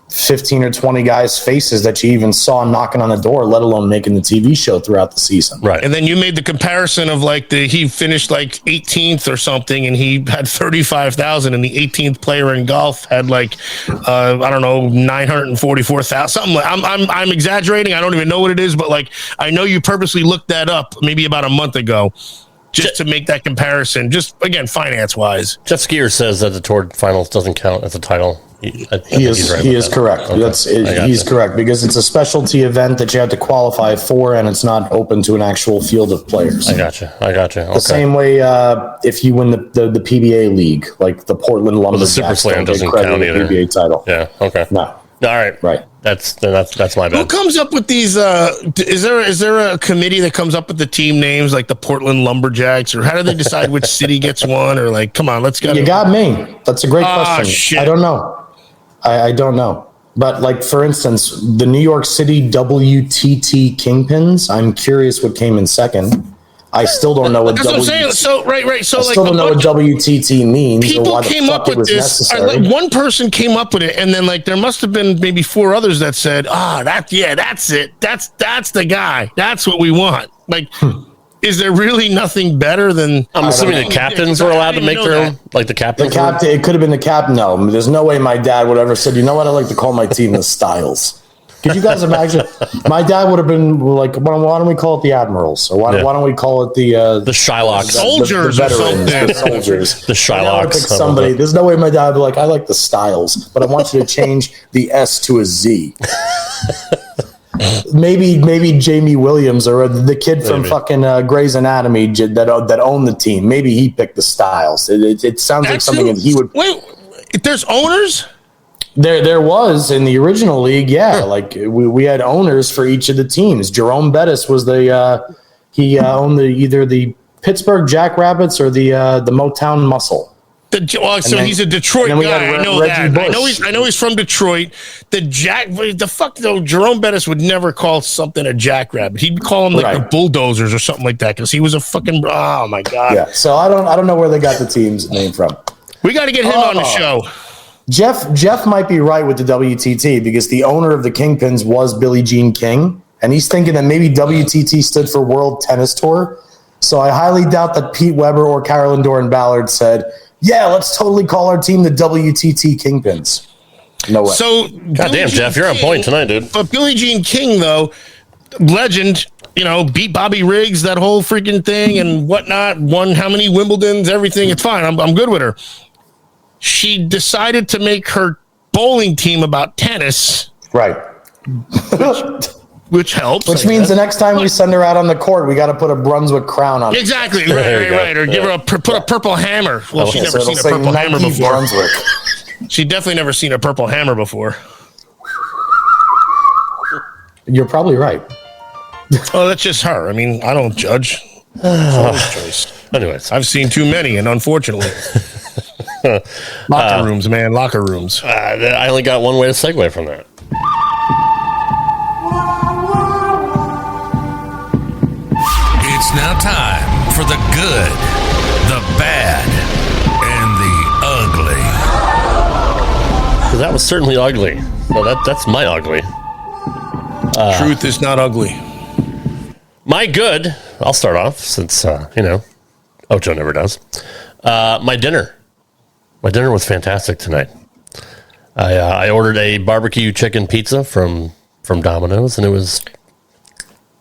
15 or 20 guys' faces that you even saw knocking on the door, let alone making the TV show throughout the season. Right. And then you made the comparison of he finished like 18th or something, and he had 35,000, and the 18th player in golf had 944,000. Something like I'm exaggerating. I don't even know what it is, but I know you purposely looked that up maybe about a month ago. Just to make that comparison, just again, finance wise. Jeff Skier says that the Tour Finals doesn't count as a title. He is correct. Okay. He's correct because it's a specialty event that you have to qualify for, and it's not open to an actual field of players. I gotcha. Okay. The same way if you win the PBA league, like the Portland Lumberjacks, the Super Slam doesn't count either. PBA title. Yeah. Okay. No. All right. Right. That's my bad. Who comes up with these? Is there a committee that comes up with the team names, like the Portland Lumberjacks, or how do they decide which city gets one? Or come on, let's go. You got me. That's a great question. Shit. I don't know. I don't know. But for instance, the New York City WTT Kingpins. I'm curious what came in second. I still don't know what That's what I'm saying. So right. So I still don't know what WTT means. People or why the came fuck up it with was this. necessary. One person came up with it, and then there must have been maybe 4 others that said, that's it. That's the guy. That's what we want. Is there really nothing better than? I'm assuming the captains were allowed to make their own. The captains. The captain. It could have been the captain. No, there's no way my dad would ever said, you know what? I like to call my team the Styles. Could you guys imagine? My dad would have been like, why don't we call it the Admirals? Or why don't we call it the Shylocks? Soldiers, the veterans, the soldiers. The Shylocks. Somebody. There's no way my dad would be like, I like the Styles, but I want you to change the S to a Z. Maybe Jamie Williams or the kid from fucking Grey's Anatomy that owned the team. Maybe he picked the Styles. It sounds like something that he would. Wait, there's owners. There was in the original league, yeah. We had owners for each of the teams. Jerome Bettis was he owned either the Pittsburgh Jackrabbits or the Motown Muscle. He's a Detroit guy. I know Reggie that. Bush. I know he's from Detroit. Jerome Bettis would never call something a jackrabbit. He'd call them the bulldozers or something like that because he was a fucking. Oh my god. Yeah. So I don't know where they got the team's name from. We got to get him on the show. Jeff might be right with the WTT because the owner of the Kingpins was Billie Jean King, and he's thinking that maybe WTT stood for World Tennis Tour. So I highly doubt that Pete Weber or Carolyn Doran Ballard said, yeah, let's totally call our team the WTT Kingpins. No way. So, goddamn, Jeff, you're on point tonight, dude. But Billie Jean King, though, legend, beat Bobby Riggs, that whole freaking thing and whatnot, won how many Wimbledons, everything. It's fine. I'm good with her. She decided to make her bowling team about tennis. Right. Which helps. Which means the next time we send her out on the court, we got to put a Brunswick crown on. Exactly. Right. Or give her put a purple hammer. Well, she's never seen a purple hammer before. Brunswick. She definitely never seen a purple hammer before. You're probably right. Oh, that's just her. I mean, I don't judge. Choice. Anyways, I've seen too many, and unfortunately. Locker rooms, man. Locker rooms. I only got one way to segue from that. It's now time for the good, the bad, and the ugly. That was certainly ugly. So that's my ugly. Truth is not ugly. My good, I'll start off since, Ocho never does. My dinner was fantastic tonight. I ordered a barbecue chicken pizza from Domino's, and it was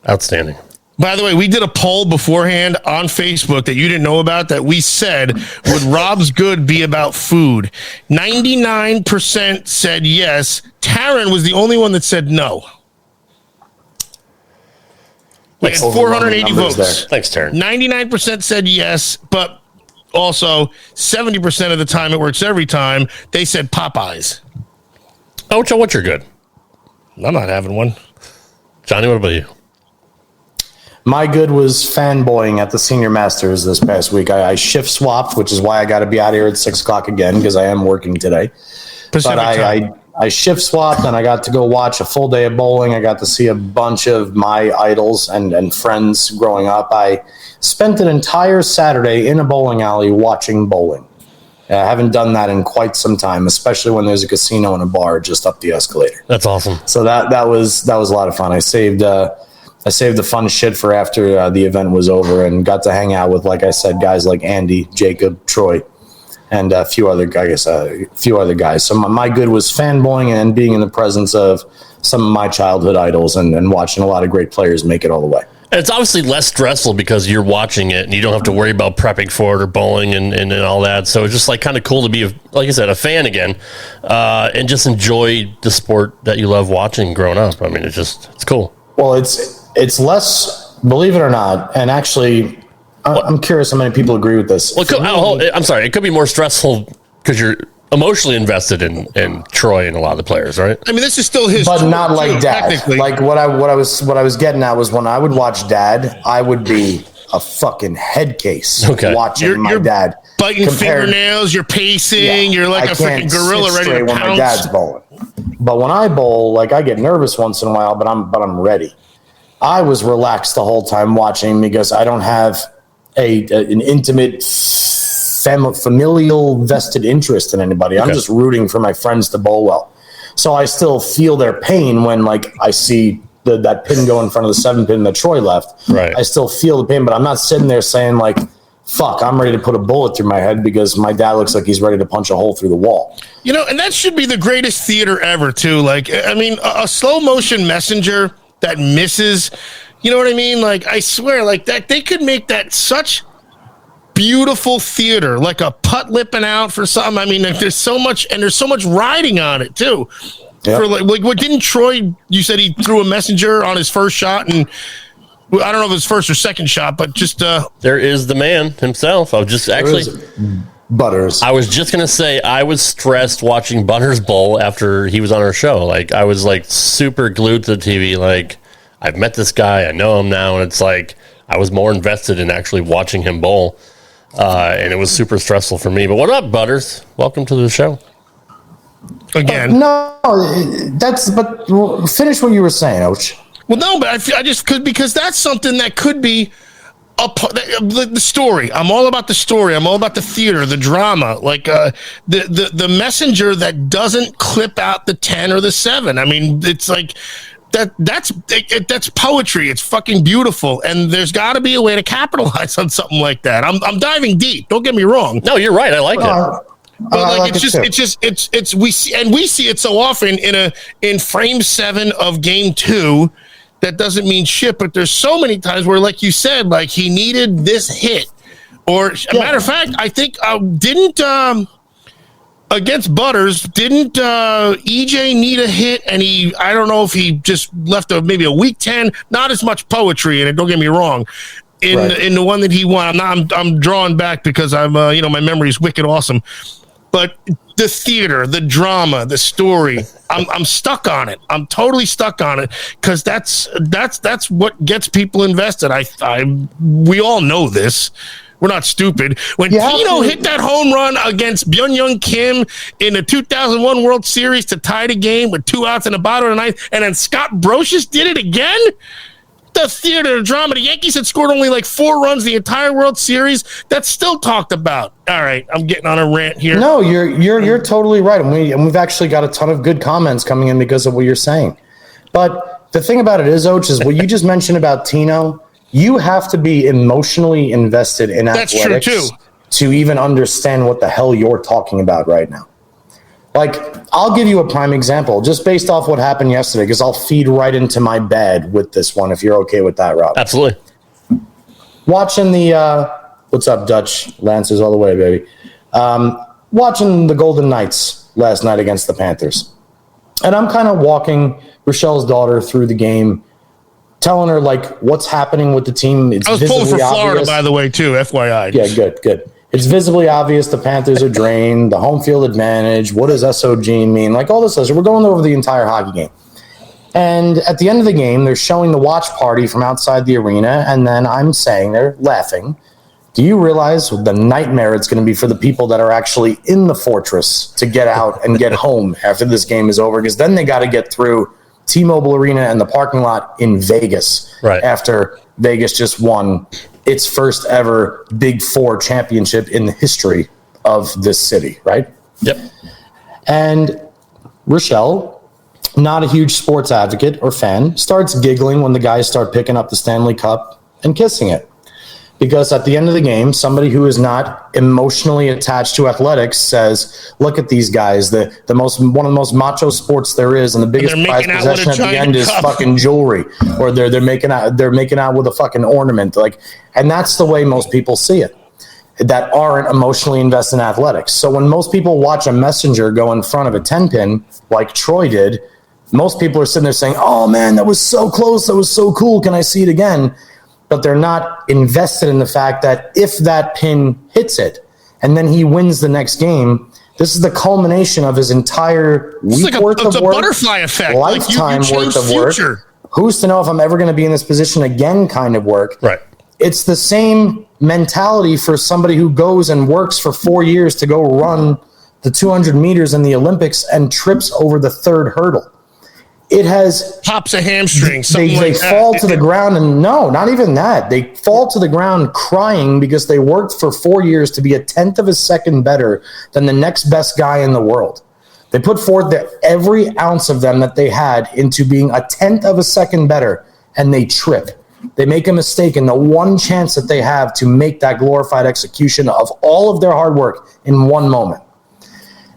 outstanding. By the way, we did a poll beforehand on Facebook that you didn't know about that we said, would Rob's good be about food? 99% said yes. Taryn was the only one that said no. We had 480 votes. Thanks, Taryn. 99% said yes, but also 70% of the time, it works every time, they said Popeyes. Ocho, what's your good? I'm not having one. Johnny, what about you? My good was fanboying at the Senior Masters this past week. I shift swapped, which is why I got to be out here at 6 o'clock again because I am working today. Pacific time. I shift swapped and I got to go watch a full day of bowling. I got to see a bunch of my idols and friends growing up. I spent an entire Saturday in a bowling alley watching bowling. I haven't done that in quite some time, especially when there's a casino and a bar just up the escalator. That's awesome. So that was a lot of fun. I saved the fun shit for after the event was over and got to hang out with, like I said, guys like Andy, Jacob, Troy, and a few other guys. So my good was fanboying and being in the presence of some of my childhood idols and watching a lot of great players make it all the way. And it's obviously less stressful because you're watching it and you don't have to worry about prepping for it or bowling and all that. So it's just like kind of cool to be, like I said, a fan again, and just enjoy the sport that you love watching growing up. I mean, it's cool. Well, it's less, believe it or not, and actually, I'm curious how many people agree with this. Well, I'm sorry, it could be more stressful because you're emotionally invested in Troy and a lot of the players, right? I mean, this is still his, but not like Dad. Like what I was getting at was when I would watch Dad, I would be a fucking head case watching my dad biting fingernails. You're pacing. You're like a freaking gorilla ready to pounce. When my dad's bowling, but when I bowl, like I get nervous once in a while, but I'm ready. I was relaxed the whole time watching because I don't have an intimate familial vested interest in anybody. I'm just rooting for my friends to bowl well. So I still feel their pain when like I see that pin go in front of the 7 pin that Troy left. Right. I still feel the pain, but I'm not sitting there saying like, fuck, I'm ready to put a bullet through my head because my dad looks like he's ready to punch a hole through the wall. You know, and that should be the greatest theater ever too. Like, I mean, a slow motion messenger that misses, you know what I mean? Like, I swear, like that, they could make that such beautiful theater, like a putt lipping out for something. I mean, there's so much riding on it too. Yep. For like what didn't Troy? You said he threw a messenger on his first shot, and I don't know if it was first or second shot, but just there is the man himself. I was just Butters. I was just gonna say I was stressed watching Butters bowl after he was on our show. Like I was like super glued to the TV. Like I've met this guy, I know him now, and it's like I was more invested in actually watching him bowl. And it was super stressful for me. But what up, Butters? Welcome to the show. Again. No, but finish what you were saying, Oach. Well, no, but I just could, because that's something that could be the story. I'm all about the story. I'm all about the theater, the drama, like the messenger that doesn't clip out the 10 or the 7. I mean, it's like that's poetry. It's fucking beautiful, and there's got to be a way to capitalize on something like that. I'm diving deep. Don't get me wrong. No, you're right. I like it. But like we see it so often in frame 7 of game 2. That doesn't mean shit, but there's so many times where, like you said, like he needed this hit, or matter of fact, I think against Butters, didn't EJ need a hit? And I don't know if he just left maybe a weak 10, not as much poetry in it. Don't get me wrong. In the one that he won, I'm drawing back because I'm my memory is wicked awesome. But the theater, the drama, the story, I'm stuck on it. I'm totally stuck on it because that's what gets people invested. We all know this. We're not stupid. When Tino hit that home run against Byung-Young Kim in the 2001 World Series to tie the game with 2 outs in the bottom of the 9th, and then Scott Brocious did it again. The theater, the drama. The Yankees had scored only like 4 runs the entire World Series. That's still talked about. All right, I'm getting on a rant here. No, you're totally right, and we've actually got a ton of good comments coming in because of what you're saying. But the thing about it is, Oach, is what you just mentioned about Tino. You have to be emotionally invested in athletics to even understand what the hell you're talking about right now. Like, I'll give you a prime example, just based off what happened yesterday, because I'll feed right into my bed with this one, if you're okay with that, Rob. Absolutely. Watching the, what's up, Dutch? Lancers all the way, baby. Watching the Golden Knights last night against the Panthers. And I'm kind of walking Rochelle's daughter through the game, telling her, like, what's happening with the team. I was pulling for Florida, by the way, too, FYI. Yeah, good. It's visibly obvious the Panthers are drained, the home field advantage, what does SOG mean? Like, all this. We're going over the entire hockey game. And at the end of the game, they're showing the watch party from outside the arena, and then I'm saying, they're laughing, do you realize the nightmare it's going to be for the people that are actually in the fortress to get out and get home after this game is over? Because then they got to get through T-Mobile Arena and the parking lot in Vegas after Vegas just won its first ever Big Four championship in the history of this city, right? Yep. And Rochelle, not a huge sports advocate or fan, starts giggling when the guys start picking up the Stanley Cup and kissing it. Because at the end of the game, somebody who is not emotionally attached to athletics says, look at these guys, one of the most macho sports there is, and the biggest prize possession at the end is fucking jewelry. Or they're making out with a fucking ornament. And that's the way most people see it, that aren't emotionally invested in athletics. So when most people watch a messenger go in front of a 10-pin, like Troy did, most people are sitting there saying, oh man, that was so close, that was so cool, can I see it again? But they're not invested in the fact that if that pin hits it and then he wins the next game, this is the culmination of his entire week worth of work, butterfly effect, lifetime worth of work. Who's to know if I'm ever going to be in this position again kind of work. Right. It's the same mentality for somebody who goes and works for 4 years to go run the 200 meters in the Olympics and trips over the third hurdle. It has pops a hamstring. They fall to the ground, and no, not even that. They fall to the ground crying because they worked for 4 years to be a tenth of a second better than the next best guy in the world. They put forth every ounce of them that they had into being a tenth of a second better, and they trip. They make a mistake in the one chance that they have to make that glorified execution of all of their hard work in one moment.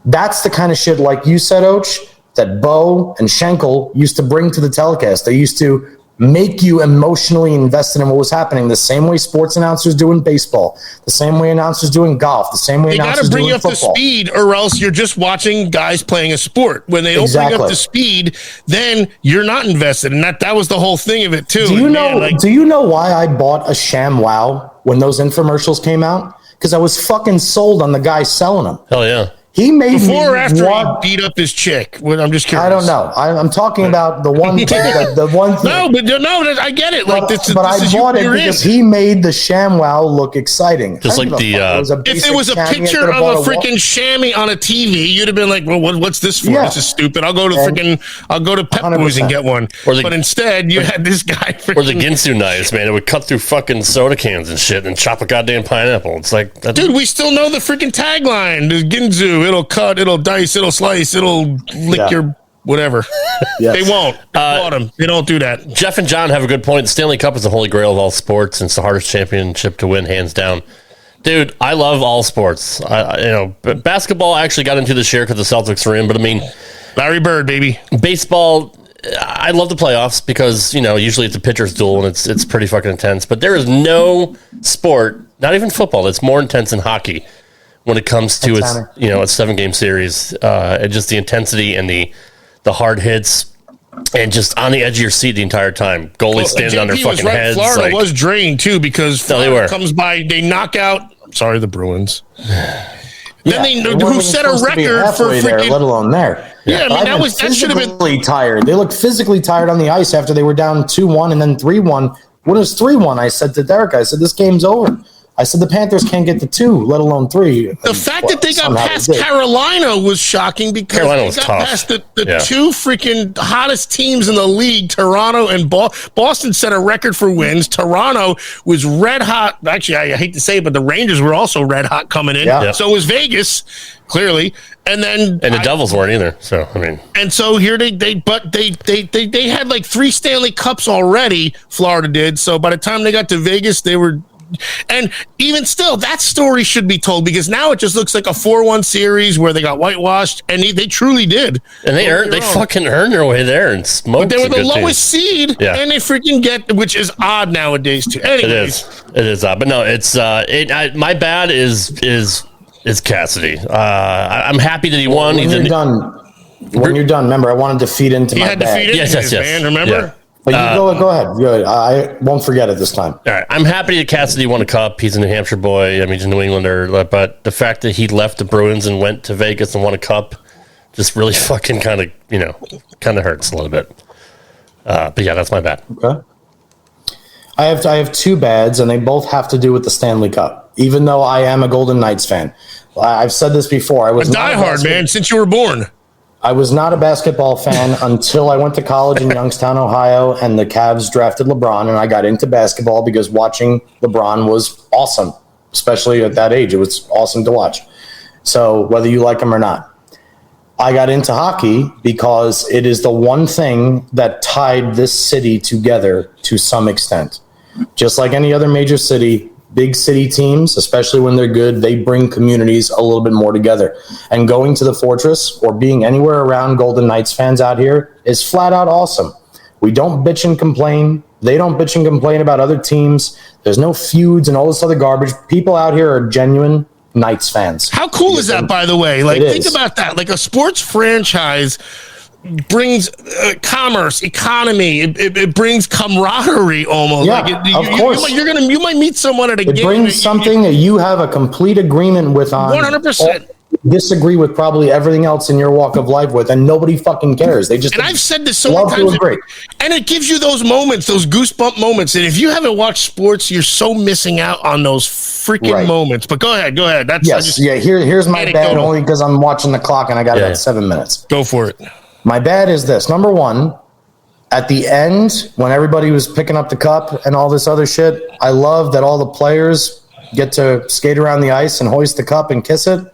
That's the kind of shit, like you said, Oach, that Bo and Schenkel used to bring to the telecast. They used to make you emotionally invested in what was happening, the same way sports announcers do in baseball, the same way announcers do in golf, the same way announcers do in football. They got to bring you up to speed, or else you're just watching guys playing a sport. When they don't bring up the speed, then you're not invested, and that was the whole thing of it too. Do you know why I bought a Sham Wow when those infomercials came out? Because I was fucking sold on the guy selling them. Hell yeah. He made before or after he beat up his chick. I'm just curious. I don't know. I'm talking about the one thing. the one thing. No, I get it. Like this, but I bought it because he made the ShamWow look exciting. Just like the if it was a picture of a freaking chamois on a TV, you'd have been like, "Well, what's this for? This is stupid. I'll go to Pep Boys and get one." But instead, you had this guy. Or the Ginsu knives, man. It would cut through fucking soda cans and shit and chop a goddamn pineapple. It's like, dude, we still know the freaking tagline. The Ginsu. It'll cut, it'll dice, it'll slice, it'll lick your whatever. Yes. They won't. Bought them. They don't do that. Jeff and John have a good point. The Stanley Cup is the holy grail of all sports, and it's the hardest championship to win, hands down. Dude, I love all sports. But basketball I actually got into this year because the Celtics were in, but I mean, Larry Bird, baby. Baseball, I love the playoffs because, usually it's a pitcher's duel and it's pretty fucking intense, but there is no sport, not even football, that's more intense than hockey. When it comes to its 7-game series, and just the intensity and the hard hits, and just on the edge of your seat the entire time. Goalies standing on their fucking heads. Florida was drained too because Florida comes by. They knock out. Sorry, the Bruins. Then who set a record for freaking? There, let alone there. Yeah, I mean that should have been tired. They looked physically tired on the ice after they were down 2-1 and then 3-1. When it was 3-1, I said to Derek, I said, "This game's over." I said the Panthers can't get to 2, let alone 3. The fact that they got past Carolina was shocking because they got past the two freaking hottest teams in the league, Toronto and Boston set a record for wins. Toronto was red hot. Actually, I hate to say it, but the Rangers were also red hot coming in. Yeah. So was Vegas, clearly. And the Devils weren't either. So, I mean. And so here they had like 3 Stanley Cups already, Florida did. So by the time they got to Vegas, they were. And even still, that story should be told because now it just looks like a 4-1 series where they got whitewashed, and they truly did. And they fucking earned their way there and smoked. But they were the lowest seed, and they freaking which is odd nowadays too. Anyways. It is odd, but no, it's my bad is Cassidy. I'm happy that he won. When you're done, remember I wanted to feed into my bag. Yes. Man, remember. Yeah. But you go ahead. Good. I won't forget it this time. All right. I'm happy that Cassidy won a cup. He's a New Hampshire boy. I mean, he's a New Englander. But the fact that he left the Bruins and went to Vegas and won a cup just really fucking kind of hurts a little bit. But yeah, that's my bad. Okay. I have two bads, and they both have to do with the Stanley Cup. Even though I am a Golden Knights fan, I've said this before. I was a diehard man since you were born. I was not a basketball fan until I went to college in Youngstown, Ohio, and the Cavs drafted LeBron, and I got into basketball because watching LeBron was awesome, especially at that age. It was awesome to watch. So whether you like him or not. I got into hockey because it is the one thing that tied this city together to some extent. Just like any other major city, big city teams, especially when they're good, they bring communities a little bit more together. And going to the Fortress or being anywhere around Golden Knights fans out here is flat out awesome. We don't bitch and complain. They don't bitch and complain about other teams. There's no feuds and all this other garbage. People out here are genuine Knights fans. How cool is that, by the way? Like, think about that. Like, a sports franchise brings commerce, economy. It brings camaraderie almost. Yeah, like of course. You might meet someone at a game. It brings something that you have a complete agreement with on. 100%. Disagree with probably everything else in your walk of life with, and nobody fucking cares. They just, and I've said this so many times, and it gives you those moments, those goosebump moments. And if you haven't watched sports, you're so missing out on those freaking moments. But go ahead. That's Here's my bad, only because I'm watching the clock and I got about 7 minutes. Go for it. My bad is this. Number one, at the end, when everybody was picking up the cup and all this other shit, I love that all the players get to skate around the ice and hoist the cup and kiss it.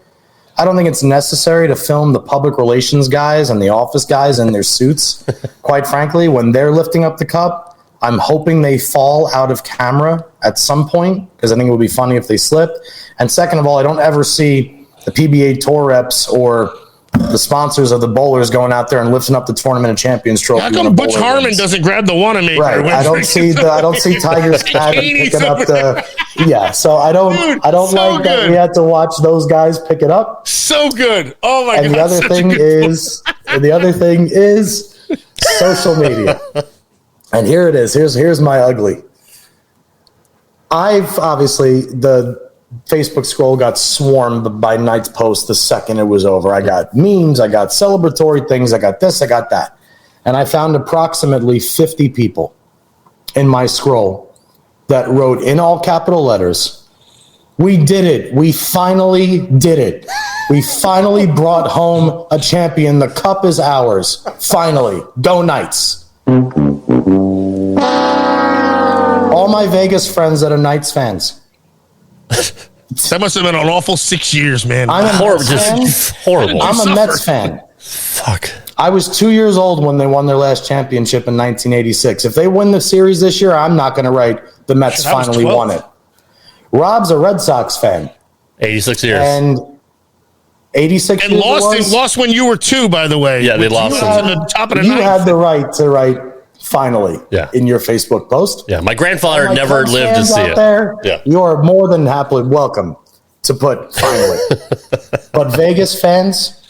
I don't think it's necessary to film the public relations guys and the office guys in their suits. Quite frankly, when they're lifting up the cup, I'm hoping they fall out of camera at some point because I think it would be funny if they slip. And second of all, I don't ever see the PBA tour reps or the sponsors of the bowlers going out there and lifting up the Tournament of Champions trophy. How come Butch Harmon doesn't grab the Wanamaker? Right. I don't see Tiger's cat picking up the. Yeah. So I don't like that we had to watch those guys pick it up. So good. Oh my god. And the other thing is social media. And here it is. Here's my ugly. I've obviously the Facebook scroll got swarmed by Knight's post the second it was over. I got memes, I got celebratory things, I got this, I got that. And I found approximately 50 people in my scroll that wrote in all capital letters, "We did it. We finally did it. We finally brought home a champion. The cup is ours. Finally. Go Knights." All my Vegas friends that are Knights fans. That must have been an awful 6 years, man. I'm a horrible. I'm a Mets fan. Fuck. I was 2 years old when they won their last championship in 1986. If they win the series this year, I'm not going to write the Mets finally won it. Rob's a Red Sox fan. 86 years. And 86 and years lost when you were 2, by the way. Yeah, they lost. The top of the you ninth. had the right to write finally in your Facebook post. Yeah, my grandfather never Cubs lived to fans see out it. There, yeah. You are more than happily welcome to put finally. But Vegas fans,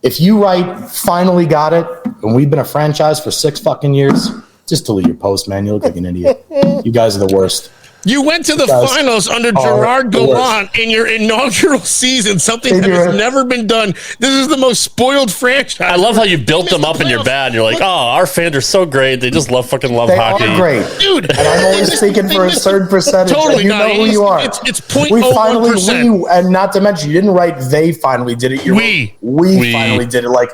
if you write finally got it, and we've been a franchise for 6 fucking years, just delete your post, man. You look like an idiot. You guys are the worst. You went to the finals under Gerard Gallant in your inaugural season, something that has never been done. This is the most spoiled franchise. I love how you built them up in your bad. You're like, oh, our fans are so great. They just love hockey. They are great. Dude. And I'm only speaking for a certain percentage. Totally. You know who you are. It's 0.01%. And not to mention, you didn't write they finally did it. We finally did it. Like,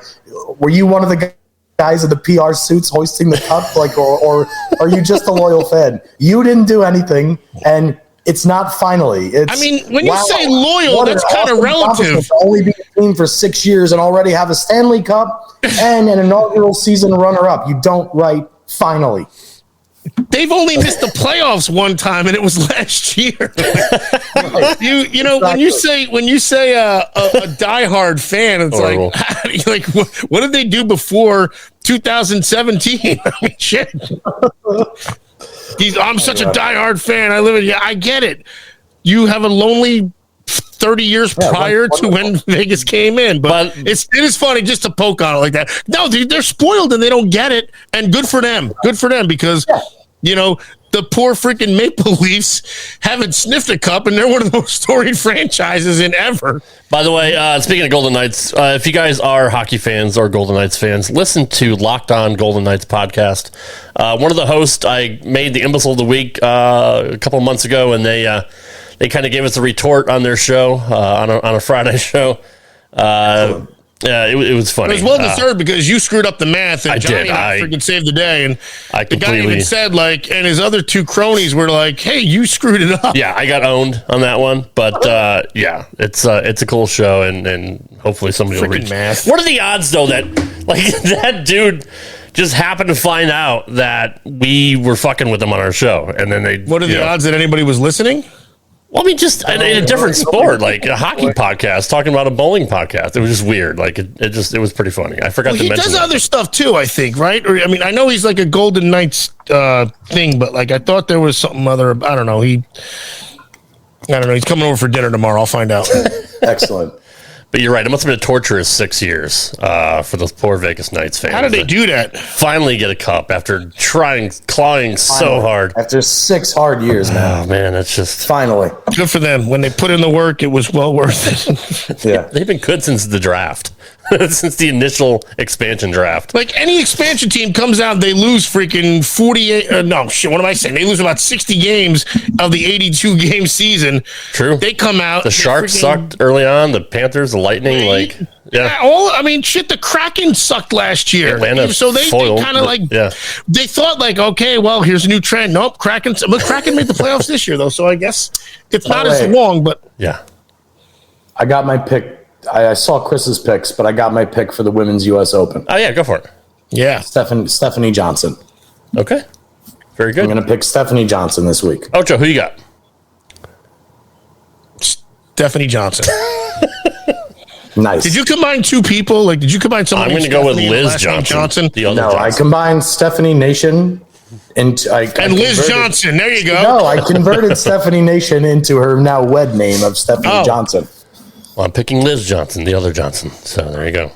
were you one of the guys in the PR suits hoisting the cup, like, or are you just a loyal fan? You didn't do anything, and it's not finally. It's, I mean, when you say loyal, that's kind of relative. To only be a team for 6 years and already have a Stanley Cup and an inaugural season runner-up. You don't write finally. They've only missed the playoffs one time, and it was last year. You know, exactly. when you say a diehard fan, it's like what did they do before 2017? I mean, shit. I'm such a diehard fan. I live in. Yeah, I get it. You have a lonely 30 years prior to when Vegas came in, but it is funny just to poke on it like that. No, dude, they're spoiled and they don't get it, and good for them. Good for them because you know the poor freaking Maple Leafs haven't sniffed a cup, and they're one of the most storied franchises in ever. By the way, speaking of Golden Knights, if you guys are hockey fans or Golden Knights fans, listen to Locked On Golden Knights podcast. One of the hosts, I made the Imbecile of the Week a couple of months ago, and they kind of gave us a retort on their show, on a Friday show. Yeah, it was funny. It was well deserved because you screwed up the math, and Johnny freaking saved the day. And the guy even said, like, and his other two cronies were like, "Hey, you screwed it up." Yeah, I got owned on that one, but yeah, it's a cool show, and hopefully somebody will reach. Math. What are the odds though that like that dude just happened to find out that we were fucking with him on our show, and then they? What are the odds that anybody was listening? Well, I mean, just in a different sport, like a hockey podcast talking about a bowling podcast. It was just weird. Like it was pretty funny. I forgot to mention. He does other stuff too, I think, right? Or I mean, I know he's like a Golden Knights thing, but like I thought there was something other. I don't know. He's coming over for dinner tomorrow. I'll find out. Excellent. But you're right. It must have been a torturous 6 years for those poor Vegas Knights fans. How did they do that? Finally get a cup after clawing so hard. After 6 hard years, man. Oh, man, it's just... Finally. Good for them. When they put in the work, it was well worth it. Yeah. They've been good since the draft. Since the initial expansion draft. Like any expansion team comes out, they lose freaking 48. What am I saying? They lose about 60 games of the 82 game season. True. They come out. The Sharks sucked early on. The Panthers, the Lightning, the Kraken sucked last year. Atlanta so they kind of they thought like, okay, well, here's a new trend. Nope, Kraken made the playoffs this year though, so I guess it's not as long, but yeah. I got my pick. I saw Chris's picks, but I got my pick for the Women's U.S. Open. Oh, yeah, go for it. Yeah. Stephanie Johnson. Okay. Very good. I'm going to pick Stephanie Johnson this week. Ocho, who you got? Stephanie Johnson. Nice. Did you combine two people? Like, did you combine someone? I'm going to go with Liz Johnson. I combined Stephanie Nation and Liz Johnson. There you go. No, I converted Stephanie Nation into her now wed name of Stephanie Johnson. Well, I'm picking Liz Johnson, the other Johnson. So there you go.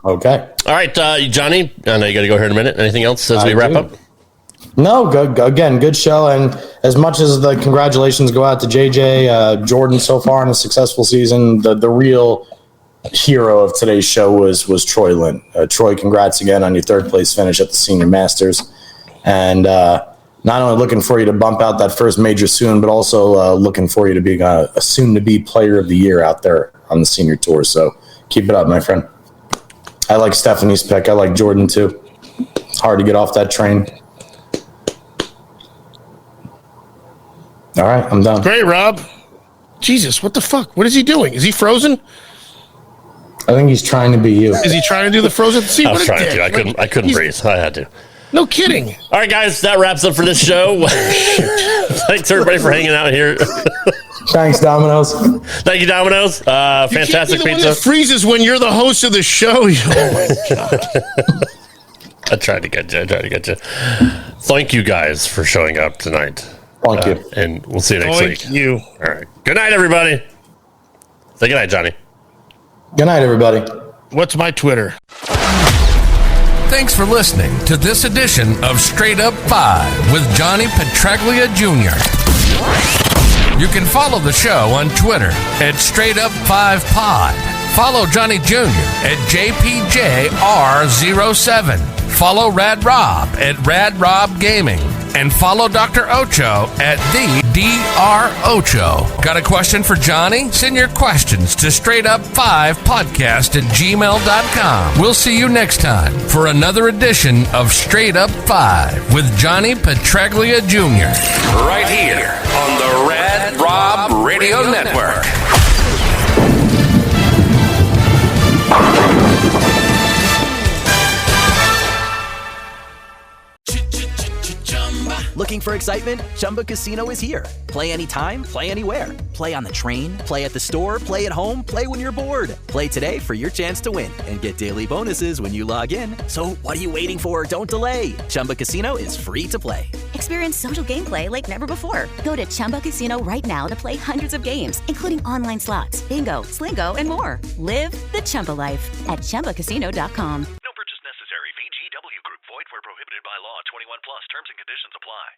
Okay. All right, Johnny, I know you got to go here in a minute. Anything else as we wrap up? No, good show. And as much as the congratulations go out to JJ, Jordan so far in a successful season, the real hero of today's show was Troy Lint. Troy, congrats again on your third place finish at the Senior Masters. And not only looking for you to bump out that first major soon, but also looking for you to be a soon-to-be player of the year out there on the senior tour. So keep it up, my friend. I like Stephanie's pick. I like Jordan, too. It's hard to get off that train. All right, I'm done. Great, Rob. Jesus, what the fuck? What is he doing? Is he frozen? I think he's trying to be you. Is he trying to do the frozen? See, I was trying to. I couldn't breathe. I had to. No kidding. All right, guys, that wraps up for this show. Thanks, everybody, for hanging out here. Thanks, Domino's. Thank you, Domino's. Fantastic pizza. One that freezes when you're the host of the show. Oh, my God. I tried to get you. Thank you, guys, for showing up tonight. Thank you. And we'll see you next week. Thank you. All right. Good night, everybody. Say good night, Johnny. Good night, everybody. What's my Twitter? Thanks for listening to this edition of Straight Up 5 with Johnny Petraglia Jr. You can follow the show on Twitter at Straight Up 5 Pod. Follow Johnny Jr. at JPJR07. Follow Rad Rob at Rad Rob Gaming. And follow Dr. Ocho at the Dr. Ocho. Got a question for Johnny? Send your questions to straightUp5podcast@gmail.com. We'll see you next time for another edition of Straight Up 5 with Johnny Petraglia Jr. Right here on the Rad Rob Radio Network. Looking for excitement? Chumba Casino is here. Play anytime, play anywhere. Play on the train, play at the store, play at home, play when you're bored. Play today for your chance to win and get daily bonuses when you log in. So what are you waiting for? Don't delay. Chumba Casino is free to play. Experience social gameplay like never before. Go to Chumba Casino right now to play hundreds of games, including online slots, bingo, Slingo, and more. Live the Chumba life at ChumbaCasino.com. No purchase necessary. VGW Group. Void where prohibited by law. 21 plus. Terms and conditions apply.